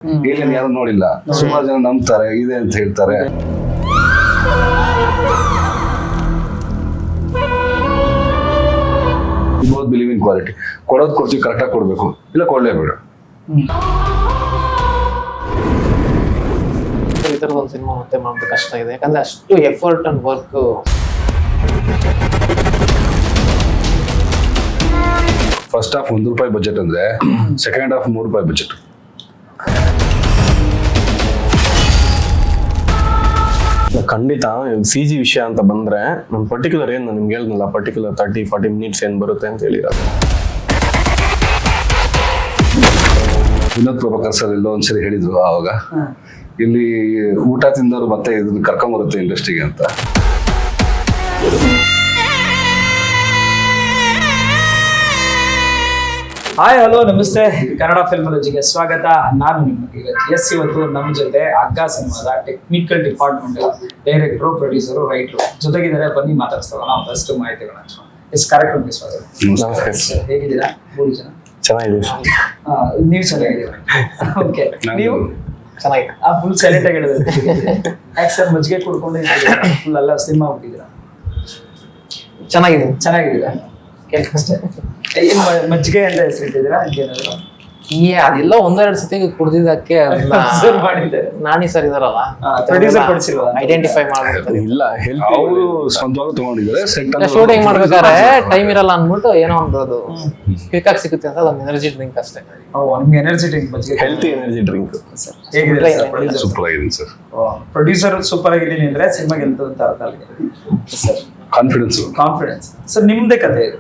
Alien ಯಾರು ನೋಡಿಲ್ಲ, ಸುಮಾರು ಜನ ನಂಬ್ತಾರೆ ಇದೆ ಅಂತ ಹೇಳ್ತಾರೆ. Both believe in quality. ಕೊಡೋದು ಕೊಡ್ತೀವಿ, ಕರೆಕ್ಟಾಗಿ ಕೊಡ್ಬೇಕು, ಇಲ್ಲ ಕೊಡ್ಲೇಬೇಡ. ಈ ತರದ ಒಂದು ಸಿನಿಮಾ ಮತ್ತೆ ಮಾಡೋದು ಕಷ್ಟ ಇದೆ, ಯಾಕಂದ್ರೆ ಅಷ್ಟು effort and work. First half ₹1 budget ಅಂದ್ರೆ ಸೆಕೆಂಡ್ ಹಾಫ್ ₹3 ಬಜೆಟ್. ಖಂಡಿತ CG ವಿಷಯ ಅಂತ ಬಂದ್ರೆ ನಾನು ಪರ್ಟಿಕ್ಯುಲರ್ ಏನು ನಿಮ್ಗೆ ಹೇಳಿದ್ನಲ್ಲ, ಪರ್ಟಿಕ್ಯುಲರ್ 30-40 ಮಿನಿಟ್ಸ್ ಏನ್ ಬರುತ್ತೆ ಅಂತ ಹೇಳಿರೋದು. ವಿನೋದ್ ಪ್ರಭಾಕರ್ ಸರ್ ಎಲ್ಲೋ ಒಂದ್ಸರಿ ಹೇಳಿದ್ರು ಆವಾಗ, ಇಲ್ಲಿ ಊಟ ತಿಂದವರು ಮತ್ತೆ ಇದನ್ನ ಕರ್ಕೊಂಬರುತ್ತೆ ಇಂಡಸ್ಟ್ರಿಗೆ ಅಂತ. ಹಾಯ್ ಹಲೋ ನಮಸ್ತೆ, ಕನ್ನಡ ಫಿಲ್ಮಾಲಜಿಗೆ ಸ್ವಾಗತ. ನಾನು ನಿಮ್ಮ ಧೀರಜ್. ಇವತ್ತು ನಮ್ಮ ಜೊತೆ ಅಗ್ಗ ಸಿನಿಮಾದ technical department director, producer, writer ಜೊತೆಗಿದ್ದಾರೆ. ಬನ್ನಿ ಮಾತಾಡ್ಸ್ತಾವ ನಾವು ಫಸ್ಟ್ ಮಾಹಿತಿಗಳನ್ನ. ಕಾರ್ಯಕ್ರಮಕ್ಕೆ ಸ್ವಾಗತ. ನಮಸ್ಕಾರ. ಹೇಗಿದ್ದೀರಾ? 3 ಜನ ಚೆನ್ನಾಗಿದೆ. ನೀವು ಚೆನ್ನಾಗಿದ್ದೀರಾ? ಓಕೆ, ನೀವು ಚೆನ್ನಾಗಿದೆ. ಫುಲ್ ಸೈಲೆಂಟ್ ಆಗಿ ಹೇಳಿದ್ರೆ ಯಾಕೆ ಸರ್ ಮಜ್ಜಿಗೆ ಕುಡ್ಕೊಂಡು ಫುಲ್ ಎಲ್ಲ ಸ್ಲಿಮ್ ಆಗ್ಬಿಟ್ಟಿದ್ದೀರಾ? ಚೆನ್ನಾಗಿದ್ದೀರಾ? ಅಷ್ಟೇ. ಏನ್ ಮಜ್ಜಿಗೆ ಅಂತ ಹೆಸರಿಟ್ಟಿದ್ದೀರಾ? ಏನಾದ್ರು ಅದೆಲ್ಲ ಒಂದೆರಡು ಸತಿ ಕುಡ್ದಿದ್ದಕ್ಕೆ ನಾನಿ ಸರ್ ಇದಾರಲ್ಲ, ಪ್ರೊಡ್ಯೂಸರ್ ಕೊಡಿಸಿಲ್ವಾ? ಐಡೆಂಟಿಫೈ ಮಾಡ್ಬಿಡ್ತಾರೆ. ಇಲ್ಲ, ಅವರು ಸ್ವಂತವಾಗಿ ತಗೊಂಡಿದ್ದಾರೆ. ಶೂಟಿಂಗ್ ಮಾಡ್ಬೇಕಾದ್ರೆ ಟೈಮ್ ಇರಲ್ಲ ಅಂದ್ಬಿಟ್ಟು ಏನೋ ಒಂದು ಅದು ಕ್ವಿಕ್ ಆಗಿ ಸಿಗುತ್ತೆ ಅಂತ ಒಂದು ಎನರ್ಜಿ ಡ್ರಿಂಕ್ ಅಷ್ಟೇ. ನಿಮ್ಗೆ ಎನರ್ಜಿ ಡ್ರಿಂಕ್ ಮಜ್ಜಿಗೆ, ಹೆಲ್ತಿ ಎನರ್ಜಿ ಡ್ರಿಂಕ್. ಹೇಗಿದೆ? ಸೂಪರ್ ಆಗಿದೆ ಸರ್. ಪ್ರೊಡ್ಯೂಸರ್ ಸೂಪರ್ ಆಗಿದ್ದೀನಿ ಅಂದ್ರೆ ಸಿನಿಮಾ ಗೆಲ್ತದೆ ಅಂತ ಅರ್ಥ ಅಲ್ಲಿಗೆ ಸರ್. Confidence sir. ನಿಮ್ದೇ ಕತೆ ಇದು?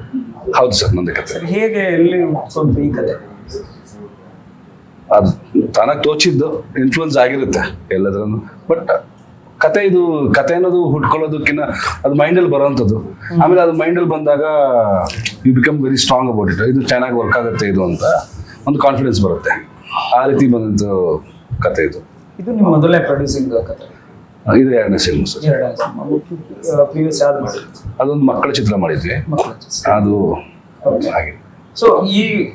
ಹೌದು ಸರ್, ನಂದೇ ಕತೆ. ಸರ್, ಹೇಗೆ ಎಲ್ಲಿ ಸ್ವಲ್ಪ ಈ ಕತೆ ಅದು ತಾನಾಗಿ ತೋಚಿದ್ದು ಇನ್ಫ್ಲೂಯೆನ್ಸ್ ಆಗಿರುತ್ತೆ ಎಲ್ಲದ್ರನ್ನು. ಬಟ್ ಕತೆ ಅನ್ನೋದು ಹುಟ್ಕೊಳ್ಳೋದಕ್ಕಿಂತ ಅದು ಮೈಂಡಲ್ಲಿ ಬರೋವಂಥದ್ದು. ಆಮೇಲೆ ಅದು ಮೈಂಡಲ್ಲಿ ಬಂದಾಗ you become very strong about it. ಇದು ಚೆನ್ನಾಗಿ ವರ್ಕ್ ಆಗುತ್ತೆ ಇದು ಅಂತ ಒಂದು ಕಾನ್ಫಿಡೆನ್ಸ್ ಬರುತ್ತೆ. ಆ ರೀತಿ ಬಂದಂಥ ಕತೆ ಇದು. ಇದು ನಿಮ್ಮ ಮೊದಲನೇ ಪ್ರೊಡ್ಯೂಸಿಂಗ್ ಕತೆ? ಇದು 2ನೇ ಸಿನಿಮಾ ಸರ್. ಪ್ರೀವಿಯಸ್ ಯಾವ್ದು ಮಾಡಿದ್ವಿ? ಅದೊಂದು ಮಕ್ಕಳ ಚಿತ್ರ ಮಾಡಿದ್ವಿ, ಅದು ಹಾಗೆ. ಸೊ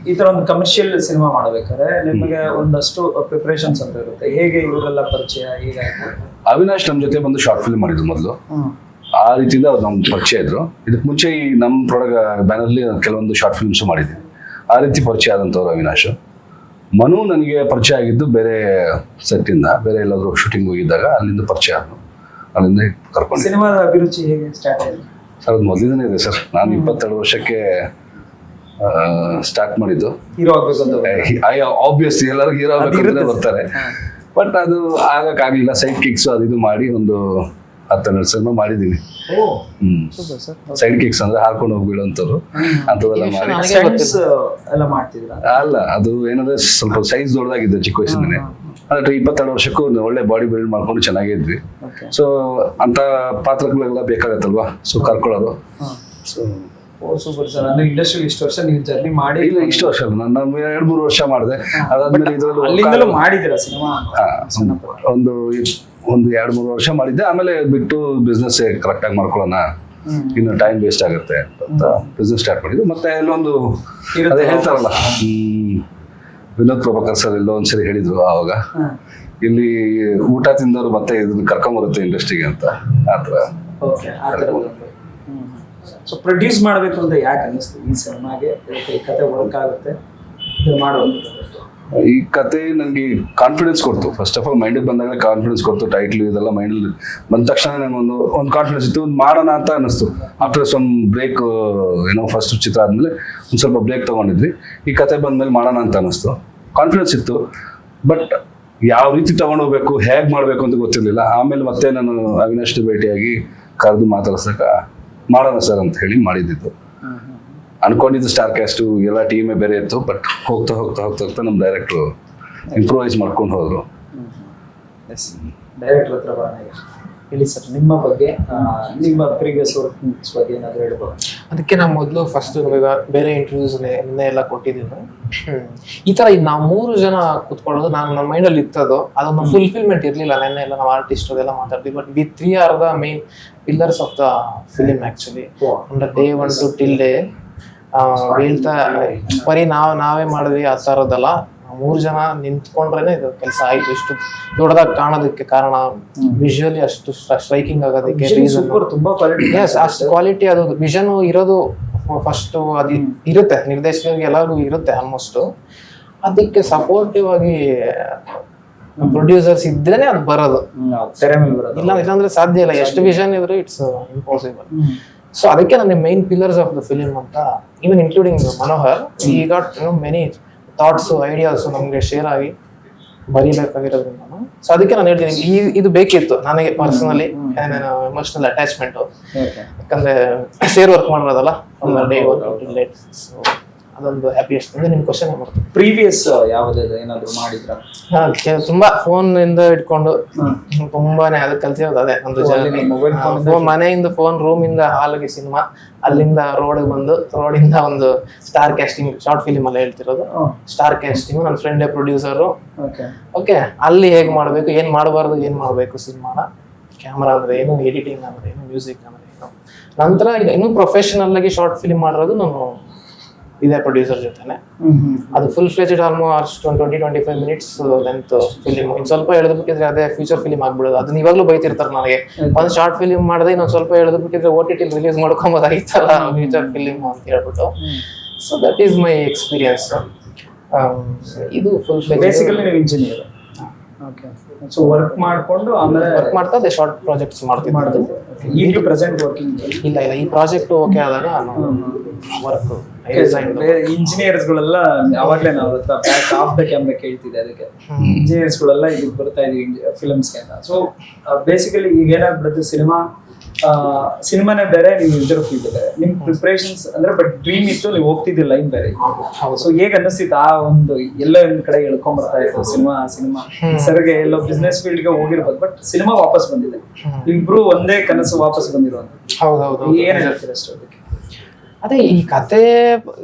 ಈ ತರ ಒಂದು ಕಮರ್ಷಿಯಲ್ ಸಿನಿಮಾ ಮಾಡಬೇಕಾದ್ರೆ ನಿಮಗೆ ಒಂದಷ್ಟು ಪ್ರಿಪರೇಷನ್ಸ್ ಅಂತ ಇರುತ್ತೆ. ಹೇಗೆ ಇವರೆಲ್ಲ ಪರಿಚಯ? ಹೀಗಾಗಿ ಅವಿನಾಶ್ ನಮ್ಮ ಜೊತೆ ಬಂದು ಶಾರ್ಟ್ ಫಿಲ್ಮ್ ಮಾಡಿದ್ರು ಮೊದಲು. ಆ ರೀತಿಯಿಂದ ಅವ್ರು ನಮ್ಮ ಪರಿಚಯ ಇದ್ರು. ಇದಕ್ಕೆ ಮುಂಚೆ ಈ ನಮ್ಮ ಪ್ರಾಡಕ್ಟ್ ಬ್ಯಾನರ್ಲಿ ಕೆಲವೊಂದು ಶಾರ್ಟ್ ಫಿಲ್ಮ್ಸ್ ಮಾಡಿದ್ವಿ. ಆ ರೀತಿ ಪರಿಚಯ ಆದಂಥವ್ರು ಅವಿನಾಶ್. ಮನು ನನಗೆ ಪರಿಚಯ ಆಗಿದ್ದು ಬೇರೆ ಸೆಟ್ಟಿಂದ, ಬೇರೆ ಎಲ್ಲಾದರೂ ಶೂಟಿಂಗ್ ಹೋಗಿದ್ದಾಗ ಅಲ್ಲಿಂದ ಪರಿಚಯ ಆದ್ರು. ಅಲ್ಲಿಂದ ಕರ್ಕೊಂಡು. ಸಿನಿಮಾದ ಅಭಿರುಚಿ ಹೇಗೆ ಸ್ಟಾರ್ಟ್ ಆಯಿತು ಸರ್? ಅದು ಮೊದಲಿಂದನೇ ಇದೆ ಸರ್. ನಾನು 22 ವರ್ಷಕ್ಕೆ ಸ್ಟಾರ್ಟ್ ಮಾಡಿದ್ದು. ಹೀರೋ ಆಗ್ಬೇಕು ಅಂತ ಆಬ್ವಿಯಸ್ಲಿ ಎಲ್ಲರೂ ಹೀರೋ ಆಗ್ಬೇಕಂತ ಬರ್ತಾರೆ. ಬಟ್ ಅದು ಆಗಕ್ಕಾಗಲಿಲ್ಲ. ಸೈಡ್ ಕಿಕ್ಸ್ ಅದು ಇದು ಮಾಡಿ ಒಂದು 10-12 ಸಿನಿಮಾ ಮಾಡಿದ್ದೀನಿ. ಸೈಡ್ ಕಿಕ್ಸ್ ಅಂದ್ರೆ ಹಾರ್ಕೊಂಡು ಹೋಗ್ಬಿಡೋಂಥವ್ರು ಅಂಥದ್ದೆಲ್ಲ ಮಾಡಿ. ಎಲ್ಲ ಮಾಡ್ತಿದ್ರ? ಅಲ್ಲ, ಅದು ಏನಂದ್ರೆ ಸ್ವಲ್ಪ ಸೈಜ್ ದೊಡ್ಡದಾಗಿದ್ದೆ ಚಿಕ್ಕ ವಯಸ್ಸಿಂದನೇ. ಅಂದ್ರೆ 22 ವರ್ಷಕ್ಕೂ ಒಳ್ಳೆ ಬಾಡಿ ಬಿಲ್ಡ್ ಮಾಡ್ಕೊಂಡು ಚೆನ್ನಾಗಿದ್ವಿ. ಸೊ ಅಂತ ಪಾತ್ರಗಳೆಲ್ಲ ಬೇಕಾಗತ್ತಲ್ವಾ, ಸೊ ಕರ್ಕೊಳ್ಳೋದು. So super sir. ಅಂದ್ರೆ ಇಂಡಸ್ಟ್ರಿ ಇಷ್ಟು ವರ್ಷ ನೀವು ಜರ್ನಿ ಮಾಡಿ? ಇಲ್ಲ, ಇಷ್ಟು ವರ್ಷ ಅಲ್ಲ, ನಾನು 2-3 ವರ್ಷ ಮಾಡಿದೆ. ಅದಾದ್ಮೇಲೆ ಅಲ್ಲಿಂದಲೂ ಮಾಡಿದ್ದೀರಾ ಸಿನಿಮಾ? ಒಂದು 2-3 ವರ್ಷ ಮಾಡಿದ್ದೆ. ಆಮೇಲೆ ಬಿಟ್ಟು ಬಿಸ್ನೆಸ್ ಕರೆಕ್ಟ್ ಆಗಿ ಮಾಡ್ಕೊಳ್ಳೋಣ, ಇನ್ನು ಟೈಮ್ ವೇಸ್ಟ್ ಆಗುತ್ತೆ ಅಂತ ಬಿಸ್ನೆಸ್ ಸ್ಟಾರ್ಟ್ ಮಾಡಿದ್ದು. ಮತ್ತೆ ಎಲ್ಲೊಂದು ಅದೇ ಹೇಳ್ತಾರಲ್ಲ, ವಿನೋದ್ ಪ್ರಭಾಕರ್ ಸರ್ ಎಲ್ಲೋ ಒಂದ್ಸರಿ ಹೇಳಿದ್ರು ಆವಾಗ, ಇಲ್ಲಿ ಊಟ ತಿಂದವರು ಮತ್ತೆ ಇದನ್ನ ಕರ್ಕೊಂಬರುತ್ತೆ ಇಂಡಸ್ಟ್ರಿಗೆ ಅಂತ. ಆತರ ಸೊ ಪ್ರೊಡ್ಯೂಸ್ ಮಾಡಬೇಕು ಅಂತ ಯಾಕೆ ಅನ್ನಿಸ್ತು ಈ ಸಿನಿಮಾಗೆ? ಈ ಕತೆ ವರ್ಕ್ ಆಗುತ್ತೆ ಮಾಡೋದು? ಈ ಕತೆ ನನಗೆ ಕಾನ್ಫಿಡೆನ್ಸ್ ಕೊಡ್ತು. ಫಸ್ಟ್ ಆಫ್ ಆಲ್ ಮೈಂಡಿಗೆ ಬಂದಾಗ ಕಾನ್ಫಿಡೆನ್ಸ್ ಕೊಡ್ತು. ಟೈಟ್ಲ್ ಇದೆಲ್ಲ ಮೈಂಡಲ್ಲಿ ಬಂದ ತಕ್ಷಣ ನನಗೊಂದು ಕಾನ್ಫಿಡೆನ್ಸ್ ಇತ್ತು, ಒಂದು ಮಾಡೋಣ ಅಂತ ಅನ್ನಿಸ್ತು. ಆಫ್ಟರ್ ಸಮ್ ಬ್ರೇಕ್, ಏನೋ ಫಸ್ಟ್ ಚಿತ್ರ ಆದಮೇಲೆ ಒಂದು ಸ್ವಲ್ಪ ಬ್ರೇಕ್ ತೊಗೊಂಡಿದ್ವಿ. ಈ ಕತೆ ಬಂದಮೇಲೆ ಮಾಡೋಣ ಅಂತ ಅನ್ನಿಸ್ತು. ಕಾನ್ಫಿಡೆನ್ಸ್ ಇತ್ತು, ಬಟ್ ಯಾವ ರೀತಿ ತೊಗೊಂಡೋಗ್ಬೇಕು, ಹೇಗೆ ಮಾಡಬೇಕು ಅಂತ ಗೊತ್ತಿರಲಿಲ್ಲ. ಆಮೇಲೆ ಮತ್ತೆ ನಾನು ಅವಿನಾಶ್ ಭೇಟಿಯಾಗಿ ಕರೆದು ಮಾತಾಡ್ಸಕ ಮಾಡೋಣ ಸರ್ ಅಂತ ಹೇಳಿ ಮಾಡಿದ್ದು. ಅನ್ಕೊಂಡಿದ್ದು ಸ್ಟಾರ್ ಕ್ಯಾಸ್ಟು ಎಲ್ಲ ಟೀಮೇ ಬೇರೆ ಇತ್ತು. ಬಟ್ ಹೋಗ್ತಾ ಹೋಗ್ತಾ ಹೋಗ್ತಾ ಹೋಗ್ತಾ ನಮ್ಮ ಡೈರೆಕ್ಟ್ರು ಇಂಪ್ರೂವೈಸ್ ಮಾಡ್ಕೊಂಡು ಹೋದ್ರು. ಡೈರೆಕ್ಟರ್ ಹತ್ರ ಬರೋಣ. ಹೇಳಿ ಸರ್, ನಿಮ್ಮ ಬಗ್ಗೆ, ನಿಮ್ಮ ಪ್ರೀವಿಯಸ್ ವರ್ಕ್ಸ್ ಬಗ್ಗೆ ಏನಾದರೂ ಹೇಳ್ಬೋದು? ಅದಕ್ಕೆ ನಾವು ಮೊದಲು ಫಸ್ಟ್ ಬೇರೆ ಇಂಟರ್ವ್ಯೂಸ್ ನಿನ್ನೆ ಎಲ್ಲ ಕೊಟ್ಟಿದ್ದೀವಿ. ಈ ಥರ ನಾವು 3 ಜನ ಕೂತ್ಕೊಳ್ಳೋದು ನನ್ನ ಮೈಂಡಲ್ಲಿ ಇತ್ತದು. ಅದೊಂದು ಫುಲ್ಫಿಲ್ಮೆಂಟ್ ಇರಲಿಲ್ಲ. ನೆನ್ನೆ ಎಲ್ಲ ನಾವು ಆರ್ಟಿಸ್ಟ್ ಅದೆಲ್ಲ ಮಾತಾಡ್ತೀವಿ. But we 3 are the main pillars of the film actually. ಅಂದ್ರೆ ಡೇ 1 to till day ಹೇಳ್ತಾ ಬರೀ ನಾವೇ ಮಾಡಿದ್ವಿ ಆ ಥರದ್ದಲ್ಲ. ಮೂರು ಜನ ನಿಂತ್ಕೊಂಡ್ರೇನೆ ಇದು ಕೆಲಸ ಆಯ್ತು. ಇಷ್ಟು ದೊಡ್ಡದಾಗಿ ಕಾಣೋದಕ್ಕೆ ಕಾರಣ ವಿಜುವಲಿ ಅಷ್ಟು ಸ್ಟ್ರೈಕಿಂಗ್ ಆಗೋದಕ್ಕೆ ರೀಸನ್ ಸೂಪರ್, ತುಂಬಾ ಕ್ವಾಲಿಟಿ. ಅಷ್ಟು ಕ್ವಾಲಿಟಿ. ಅದು ವಿಷನ್ ಇರೋದು ಫಸ್ಟ್ ಅದು ಇರುತ್ತೆ, ನಿರ್ದೇಶಕರಿಗೆ ಎಲ್ಲರಿಗೂ ಇರುತ್ತೆ ಆಲ್ಮೋಸ್ಟ್. ಅದಕ್ಕೆ ಸಪೋರ್ಟಿವ್ ಆಗಿ ಪ್ರೊಡ್ಯೂಸರ್ಸ್ ಇದ್ರೇನೆ ಅದು ಬರೋದು, ತೆರೆ ಮೇಲೆ ಬರೋದು. ಇಲ್ಲಾಂದ್ರೆ ಸಾಧ್ಯ ಇಲ್ಲ. ಎಷ್ಟು ವಿಷನ್ ಇದ್ರೆ ಇಟ್ಸ್ ಇಂಪಾಸಿಬಲ್. ಸೊ ಅದಕ್ಕೆ ನನಗೆ main pillars of the film ಅಂತ, ಈವನ್ ಇನ್ಕ್ಲೂಡಿಂಗ್ ಮನೋಹರ್, ಈ ಗಾಟ್ ಮೆನಿ ಥಾಟ್ಸ್ ಐಡಿಯಾಸ್ ನಮಗೆ ಶೇರ್ ಆಗಿ ಬರೀಬೇಕಾಗಿರೋದ್ರಿಂದ. ಸೊ ಅದಕ್ಕೆ ನಾನು ಹೇಳ್ತೀನಿ ಇದು ಬೇಕಿತ್ತು ನನಗೆ ಪರ್ಸನಲಿ, ಎಮೋಷನಲ್ ಅಟ್ಯಾಚ್ಮೆಂಟ್. ಯಾಕಂದ್ರೆ ಸೇರ್ ವರ್ಕ್ ಮಾಡಿರೋದಲ್ಲ ಡೇ ಲೇಟ್. ಸೊ ಅದೊಂದು ಹ್ಯಾಪಿಯೆಸ್ಟ್. ಅಂದ್ರೆ ನಿಮ್ ಕ್ವಶನ್ ಮಾಡ್ತೀನಿ, ಪ್ರೀವಿಯಸ್ ಯಾವ್ದಾದ್ರು ಏನಾದ್ರು ಮಾಡಿದ್ರ? ತುಂಬಾ ಫೋನ್ ಇಂದ ಇಟ್ಕೊಂಡು ತುಂಬಾನೇ ಅದಕ್ಕೆ ಕಲ್ತಿರೋದು ಅದೇ ಒಂದು ಜರ್ನಿ. ಮನೆಯಿಂದ ಫೋನ್, ರೂಮ್ ಇಂದ ಹಾಲ್ಗೆ ಸಿನಿಮಾ, ಅಲ್ಲಿಂದ ರೋಡ್ ಬಂದು, ರೋಡಿಂದ ಒಂದು ಸ್ಟಾರ್ ಕ್ಯಾಸ್ಟಿಂಗ್, ಶಾರ್ಟ್ ಫಿಲಿಮ್ ಅಲ್ಲ ಹೇಳ್ತಿರೋದು, ಸ್ಟಾರ್ ಕ್ಯಾಸ್ಟಿಂಗ್. ನನ್ನ ಫ್ರೆಂಡೇ ಪ್ರೊಡ್ಯೂಸರು. ಓಕೆ, ಅಲ್ಲಿ ಹೇಗ್ ಮಾಡ್ಬೇಕು, ಏನ್ ಮಾಡಬಾರ್ದು, ಏನ್ ಮಾಡ್ಬೇಕು ಸಿನಿಮಾನ, ಕ್ಯಾಮ್ರಾ ಅಂದ್ರೆ ಏನು, ಎಡಿಟಿಂಗ್ ಅಂದ್ರೆ ಏನು, ಮ್ಯೂಸಿಕ್ ಅಂದ್ರೆ ಏನು. ನಂತರ ಇನ್ನೂ ಪ್ರೊಫೆಷನಲ್ ಆಗಿ ಶಾರ್ಟ್ ಫಿಲಿಮ್ ಮಾಡಿರೋದು ನಾನು ಇದೇ ಪ್ರೊಡ್ಯೂಸರ್ ಜೊತೆನೆ. ಅದು full fledged almost 20-25 minutes length film. ಇನ್ನು ಸ್ವಲ್ಪ ಎಳೆದ್ಬಿಟ್ಟಿದ್ರೆ ಅದೇ ಫ್ಯೂಚರ್ ಫಿಲಿಮ್ ಆಗ್ಬಿಡೋದು. ಅದನ್ನ ಇವಾಗಲೂ ಬೈತಿರ್ತಾರೆ ನನಗೆ, ಒಂದು ಶಾರ್ಟ್ ಫಿಲಿಮ್ ಮಾಡಿದ್ರೆ ಇನ್ನೊಂದು ಸ್ವಲ್ಪ ಎಳೆದ್ಬಿಟ್ಟಿದ್ರೆ OTT ರಿಲೀಸ್ ಮಾಡ್ಕೊಂಬೋದಾಗಿತ್ತಲ್ಲ ಫ್ಯೂಚರ್ ಫಿಲಿಮ್ ಅಂತ ಹೇಳ್ಬಿಟ್ಟು. So that is my experience. ಇದು ಫುಲ್ ಬೇಸಿಕಲಿ ನೀವು ಇಂಜಿನಿಯರ್. ಓಕೆ, ಸೊ ವರ್ಕ್ ಮಾಡ್ಕೊಂಡು ಆಮೇಲೆ ವರ್ಕ್ ಮಾಡ್ತಾ ಅದೇ ಶಾರ್ಟ್ ಪ್ರಾಜೆಕ್ಟ್ಸ್ ಮಾಡ್ತಿದ್ದು. ಈಗಲೂ ಪ್ರೆಸೆಂಟ್ ವರ್ಕಿಂಗ್ ಇಲ್ಲ, ಈ ಪ್ರಾಜೆಕ್ಟ್ ಓಕೆ ಆದಾಗ ವರ್ಕ್ ಇಂಜಿನಿಯರ್ಸ್ ಗಳೆಲ್ಲ ಅವಾಗ್ಲೇ ನಾವು ಬ್ಯಾಕ್ ಆಫ್ ದ ಕ್ಯಾಮ್ರಾ ಕೇಳ್ತಿದ್ದೆ. ಅದಕ್ಕೆ ಇಂಜಿನಿಯರ್ಸ್ ಗಳೆಲ್ಲ ಇದಕ್ಕೆ ಬರ್ತಾ ಇದೀವಿ ಫಿಲ್ಮ್ಸ್ಗೆ ಅಂತ. ಸೊ ಬೇಸಿಕಲಿ ಈಗ ಏನಾಗ್ಬಿಡುತ್ತೆ, ಸಿನಿಮಾನೇ ಬೇರೆ, ನೀವು ಇದ್ರ ಫೀಲ್ಡ್ ಬೇರೆ, ನಿಮ್ ಪ್ರಿಪರೇಷನ್ಸ್ ಅಂದ್ರೆ ಬಟ್ ಡ್ರೀಮ್ ಇತ್ತು, ನೀವು ಹೋಗ್ತಿದ್ದಿ ಲೈನ್ ಬೇರೆ. ಸೊ ಹೇಗ್ ಅನ್ನಿಸ್ತಿತ್ತು ಆ ಒಂದು ಎಲ್ಲೋ ಒಂದ್ ಕಡೆ ಎಳ್ಕೊಂಡ್ ಬರ್ತಾ ಇತ್ತು ಸಿನಿಮಾ ಸರ್ಗೆ ಎಲ್ಲೋ ಬಿಸ್ನೆಸ್ ಫೀಲ್ಡ್ ಗೆ ಹೋಗಿರ್ಬೋದು, ಬಟ್ ಸಿನಿಮಾ ವಾಪಸ್ ಬಂದಿದೆ. ಇಬ್ರು ಒಂದೇ ಕನಸು ವಾಪಸ್ ಬಂದಿರುವಂತ. ಹೌದೌದು. ಏನ್ ಹೇಳ್ತೀರ ಅಷ್ಟು ಅದಕ್ಕೆ? ಅದೇ ಈ ಕತೆ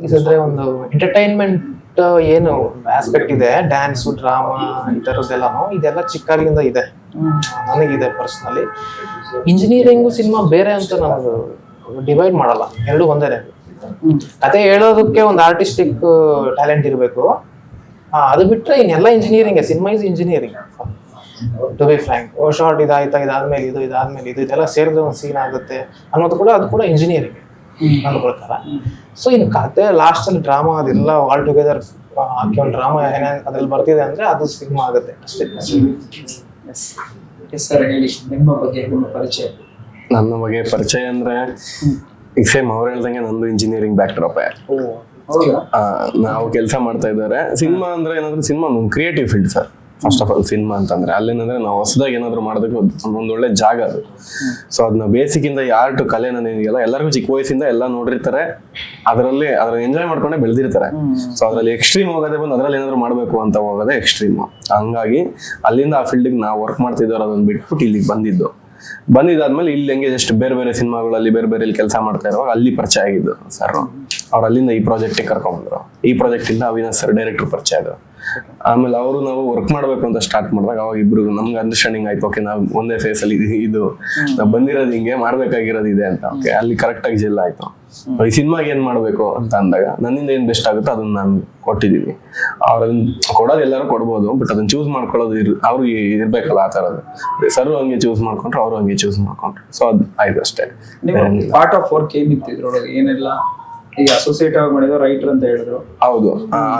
ಇದ್ರೆ ಒಂದು ಎಂಟರ್ಟೈನ್ಮೆಂಟ್ ಏನು ಆಸ್ಪೆಕ್ಟ್ ಇದೆ, ಡ್ಯಾನ್ಸು, ಡ್ರಾಮಾ, ಈ ಥರದ್ದೆಲ್ಲನೂ ಇದೆಲ್ಲ ಚಿಕ್ಕಾಗಿಂದ ಇದೆ ನನಗಿದೆ ಪರ್ಸನಲಿ. ಇಂಜಿನಿಯರಿಂಗು ಸಿನಿಮಾ ಬೇರೆ ಅಂತ ನಾನು ಡಿವೈಡ್ ಮಾಡಲ್ಲ, ಎರಡು ಒಂದೇ. ಕತೆ ಹೇಳೋದಕ್ಕೆ ಒಂದು ಆರ್ಟಿಸ್ಟಿಕ್ ಟ್ಯಾಲೆಂಟ್ ಇರಬೇಕು, ಅದು ಬಿಟ್ಟರೆ ಇನ್ನೆಲ್ಲ engineering. Cinema is engineering to be frank. Short ಇದಾಯ್ತಾ, ಇದಾದ್ಮೇಲೆ ಇದು ಇದೆಲ್ಲ ಸೇರಿದ್ರೆ ಒಂದು ಸೀನ್ ಆಗುತ್ತೆ ಅನ್ನೋದು ಕೂಡ, ಅದು ಕೂಡ ಇಂಜಿನಿಯರಿಂಗ್ ನನ್ನ ಪ್ರಕಾರ. ಸೊ ಇನ್ನು ಕತೆ ಲಾಸ್ಟ್ ಅಲ್ಲಿ ಡ್ರಾಮಾ ಅದೆಲ್ಲ ಆಲ್ ಟುಗೆದರ್ ಹಾಕಿ ಒಂದು ಡ್ರಾಮಾ ಅದ್ರಲ್ಲಿ ಬರ್ತಿದೆ ಅಂದ್ರೆ ಅದು ಸಿನಿಮಾ ಆಗುತ್ತೆ ಅಷ್ಟೇ. ಸರ್ ಹೇಳಿ, ನಿಮ್ಮ ಬಗ್ಗೆ ನಿಮ್ಮ ಪರಿಚಯ. ನನ್ನ ಬಗ್ಗೆ ಪರಿಚಯ ಅಂದ್ರೆ ಈಗ ಸೇಮ್ ಅವ್ರು ಹೇಳ್ದಂಗೆ ನಂದು ಇಂಜಿನಿಯರಿಂಗ್ ಬ್ಯಾಕ್ ಡ್ರಾಪ್. ನಾವು ಕೆಲಸ ಮಾಡ್ತಾ ಇದ್ದಾರೆ. ಸಿನಿಮಾ ಅಂದ್ರೆ ಏನಾದ್ರು, ಸಿನಿಮಾ ಒಂದು creative field sir. First of all cinema ಅಂತಂದ್ರೆ ಅಲ್ಲೇನಂದ್ರೆ ನಾವು ಹೊಸದಾಗಿ ಏನಾದ್ರು ಮಾಡೋದಕ್ಕೆ ಒಂದು ಒಳ್ಳೆ ಜಾಗ ಅದು. ಸೊ ಅದನ್ನ ಬೇಸಿಕ್ ಇಂದ ಆರ್ಟ್ ಕಲೆ ಏನಿದೆಯಲ್ಲ, ಎಲ್ಲರಿಗೂ ಚಿಕ್ಕ ವಯಸ್ಸಿಂದ ಎಲ್ಲ ನೋಡಿರ್ತಾರೆ, ಅದ್ರ ಎಂಜಾಯ್ ಮಾಡ್ಕೊಂಡೆ ಬೆಳೆದಿರ್ತಾರೆ. ಸೊ ಅದ್ರಲ್ಲಿ ಎಕ್ಸ್ಟ್ರೀಮ್ ಹೋಗೋದೇ ಬಂದು ಅದ್ರಲ್ಲಿ ಏನಾದ್ರು ಮಾಡ್ಬೇಕು ಅಂತ ಹೋಗೋದೇ ಎಕ್ಸ್ಟ್ರೀಮ್. ಹಂಗಾಗಿ ಅಲ್ಲಿಂದ ಆ ಫೀಲ್ಡ್ಗೆ ನಾವು ವರ್ಕ್ ಮಾಡ್ತಿದ್ದವ್ರು ಅದನ್ನ ಬಿಟ್ಬಿಟ್ಟು ಇಲ್ಲಿಗೆ ಬಂದಿದ್ದಾದ್ಮೇಲೆ ಇಲ್ಲಿ ಹೆಂಗೆ ಜಸ್ಟ್ ಬೇರೆ ಬೇರೆ ಸಿನಿಮಾಗಳಲ್ಲಿ ಬೇರೆ ಬೇರೆ ಕೆಲಸ ಮಾಡ್ತಾ ಇರುವಾಗ ಅಲ್ಲಿ ಪರಿಚಯ ಆಗಿದ್ದು ಸರ್. ಅವ್ರು ಅಲ್ಲಿಂದ ಈ ಪ್ರಾಜೆಕ್ಟಿಗೆ ಕರ್ಕೊಂಡ್ಬಂದ್ರು. ಈ ಪ್ರಾಜೆಕ್ಟ್ ಇಂದ ಅವಿನಾಶ್ ಸರ್ ಡೈರೆಕ್ಟರ್ ಪರಿಚಯ ಆದ್ರು. ಆಮೇಲೆ ನಾವು ವರ್ಕ್ ಮಾಡ್ಬೇಕು ಅಂತ ಸ್ಟಾರ್ಟ್ ಮಾಡಿದಾಗ ಅವಾಗ ಇಬ್ರು ನಮ್ಗೆ ಅಂಡರ್ಸ್ಟ್ಯಾಂಡಿಂಗ್ ಆಯ್ತು. ಓಕೆ, ನಾವು ಒಂದೇ ಫೇಸ್ ಅಲ್ಲಿ ಇದು ನಾವು ಬಂದಿರೋದು ಹಿಂಗೆ, ಮಾಡ್ಬೇಕಾಗಿರೋದು ಇದೆ ಅಂತ. ಓಕೆ, ಅಲ್ಲಿ ಕರೆಕ್ಟ್ ಆಗಿ ಜೆಲ್ ಆಯ್ತು. ಈ ಸಿನಿಮಾಗೆ ಏನ್ ಮಾಡ್ಬೇಕು ಅಂತ ಅಂದಾಗ ನನ್ನಿಂದ ಏನ್ ಬೆಸ್ಟ್ ಆಗುತ್ತೋ ಅದನ್ನ ನಾನು ಕೊಟ್ಟಿದ್ದೀನಿ. ಅವ್ರನ್ನ ಕೊಡೋದು ಎಲ್ಲರೂ ಕೊಡ್ಬೋದು, ಬಟ್ ಅದನ್ನ ಚೂಸ್ ಮಾಡ್ಕೊಳ್ಳೋದು ಅವ್ರು ಇರ್ಬೇಕಲ್ಲ. ಆ ತರದ್ದು ಸರ್ ಹಂಗೆ ಚೂಸ್ ಮಾಡ್ಕೊಂಡ್ರು, ಅವರು ಹಂಗೆ ಚೂಸ್ ಮಾಡ್ಕೊಂಡ್ರು. ಸೊ ಅದು ಆಯ್ತು ಅಷ್ಟೇ. ಪಾರ್ಟ್ ಆಫ್ ವರ್ಕ್ ಏನಿತ್ತು ಇದ್ರೊಳಗೆ? ಏನೆಲ್ಲ ಈಗ ಅಸೋಸಿಯೇಟ್ ಆಗಿ ಮಾಡಿದ್ರು, ರೈಟರ್ ಅಂತ ಹೇಳಿದ್ರು. ಹೌದು,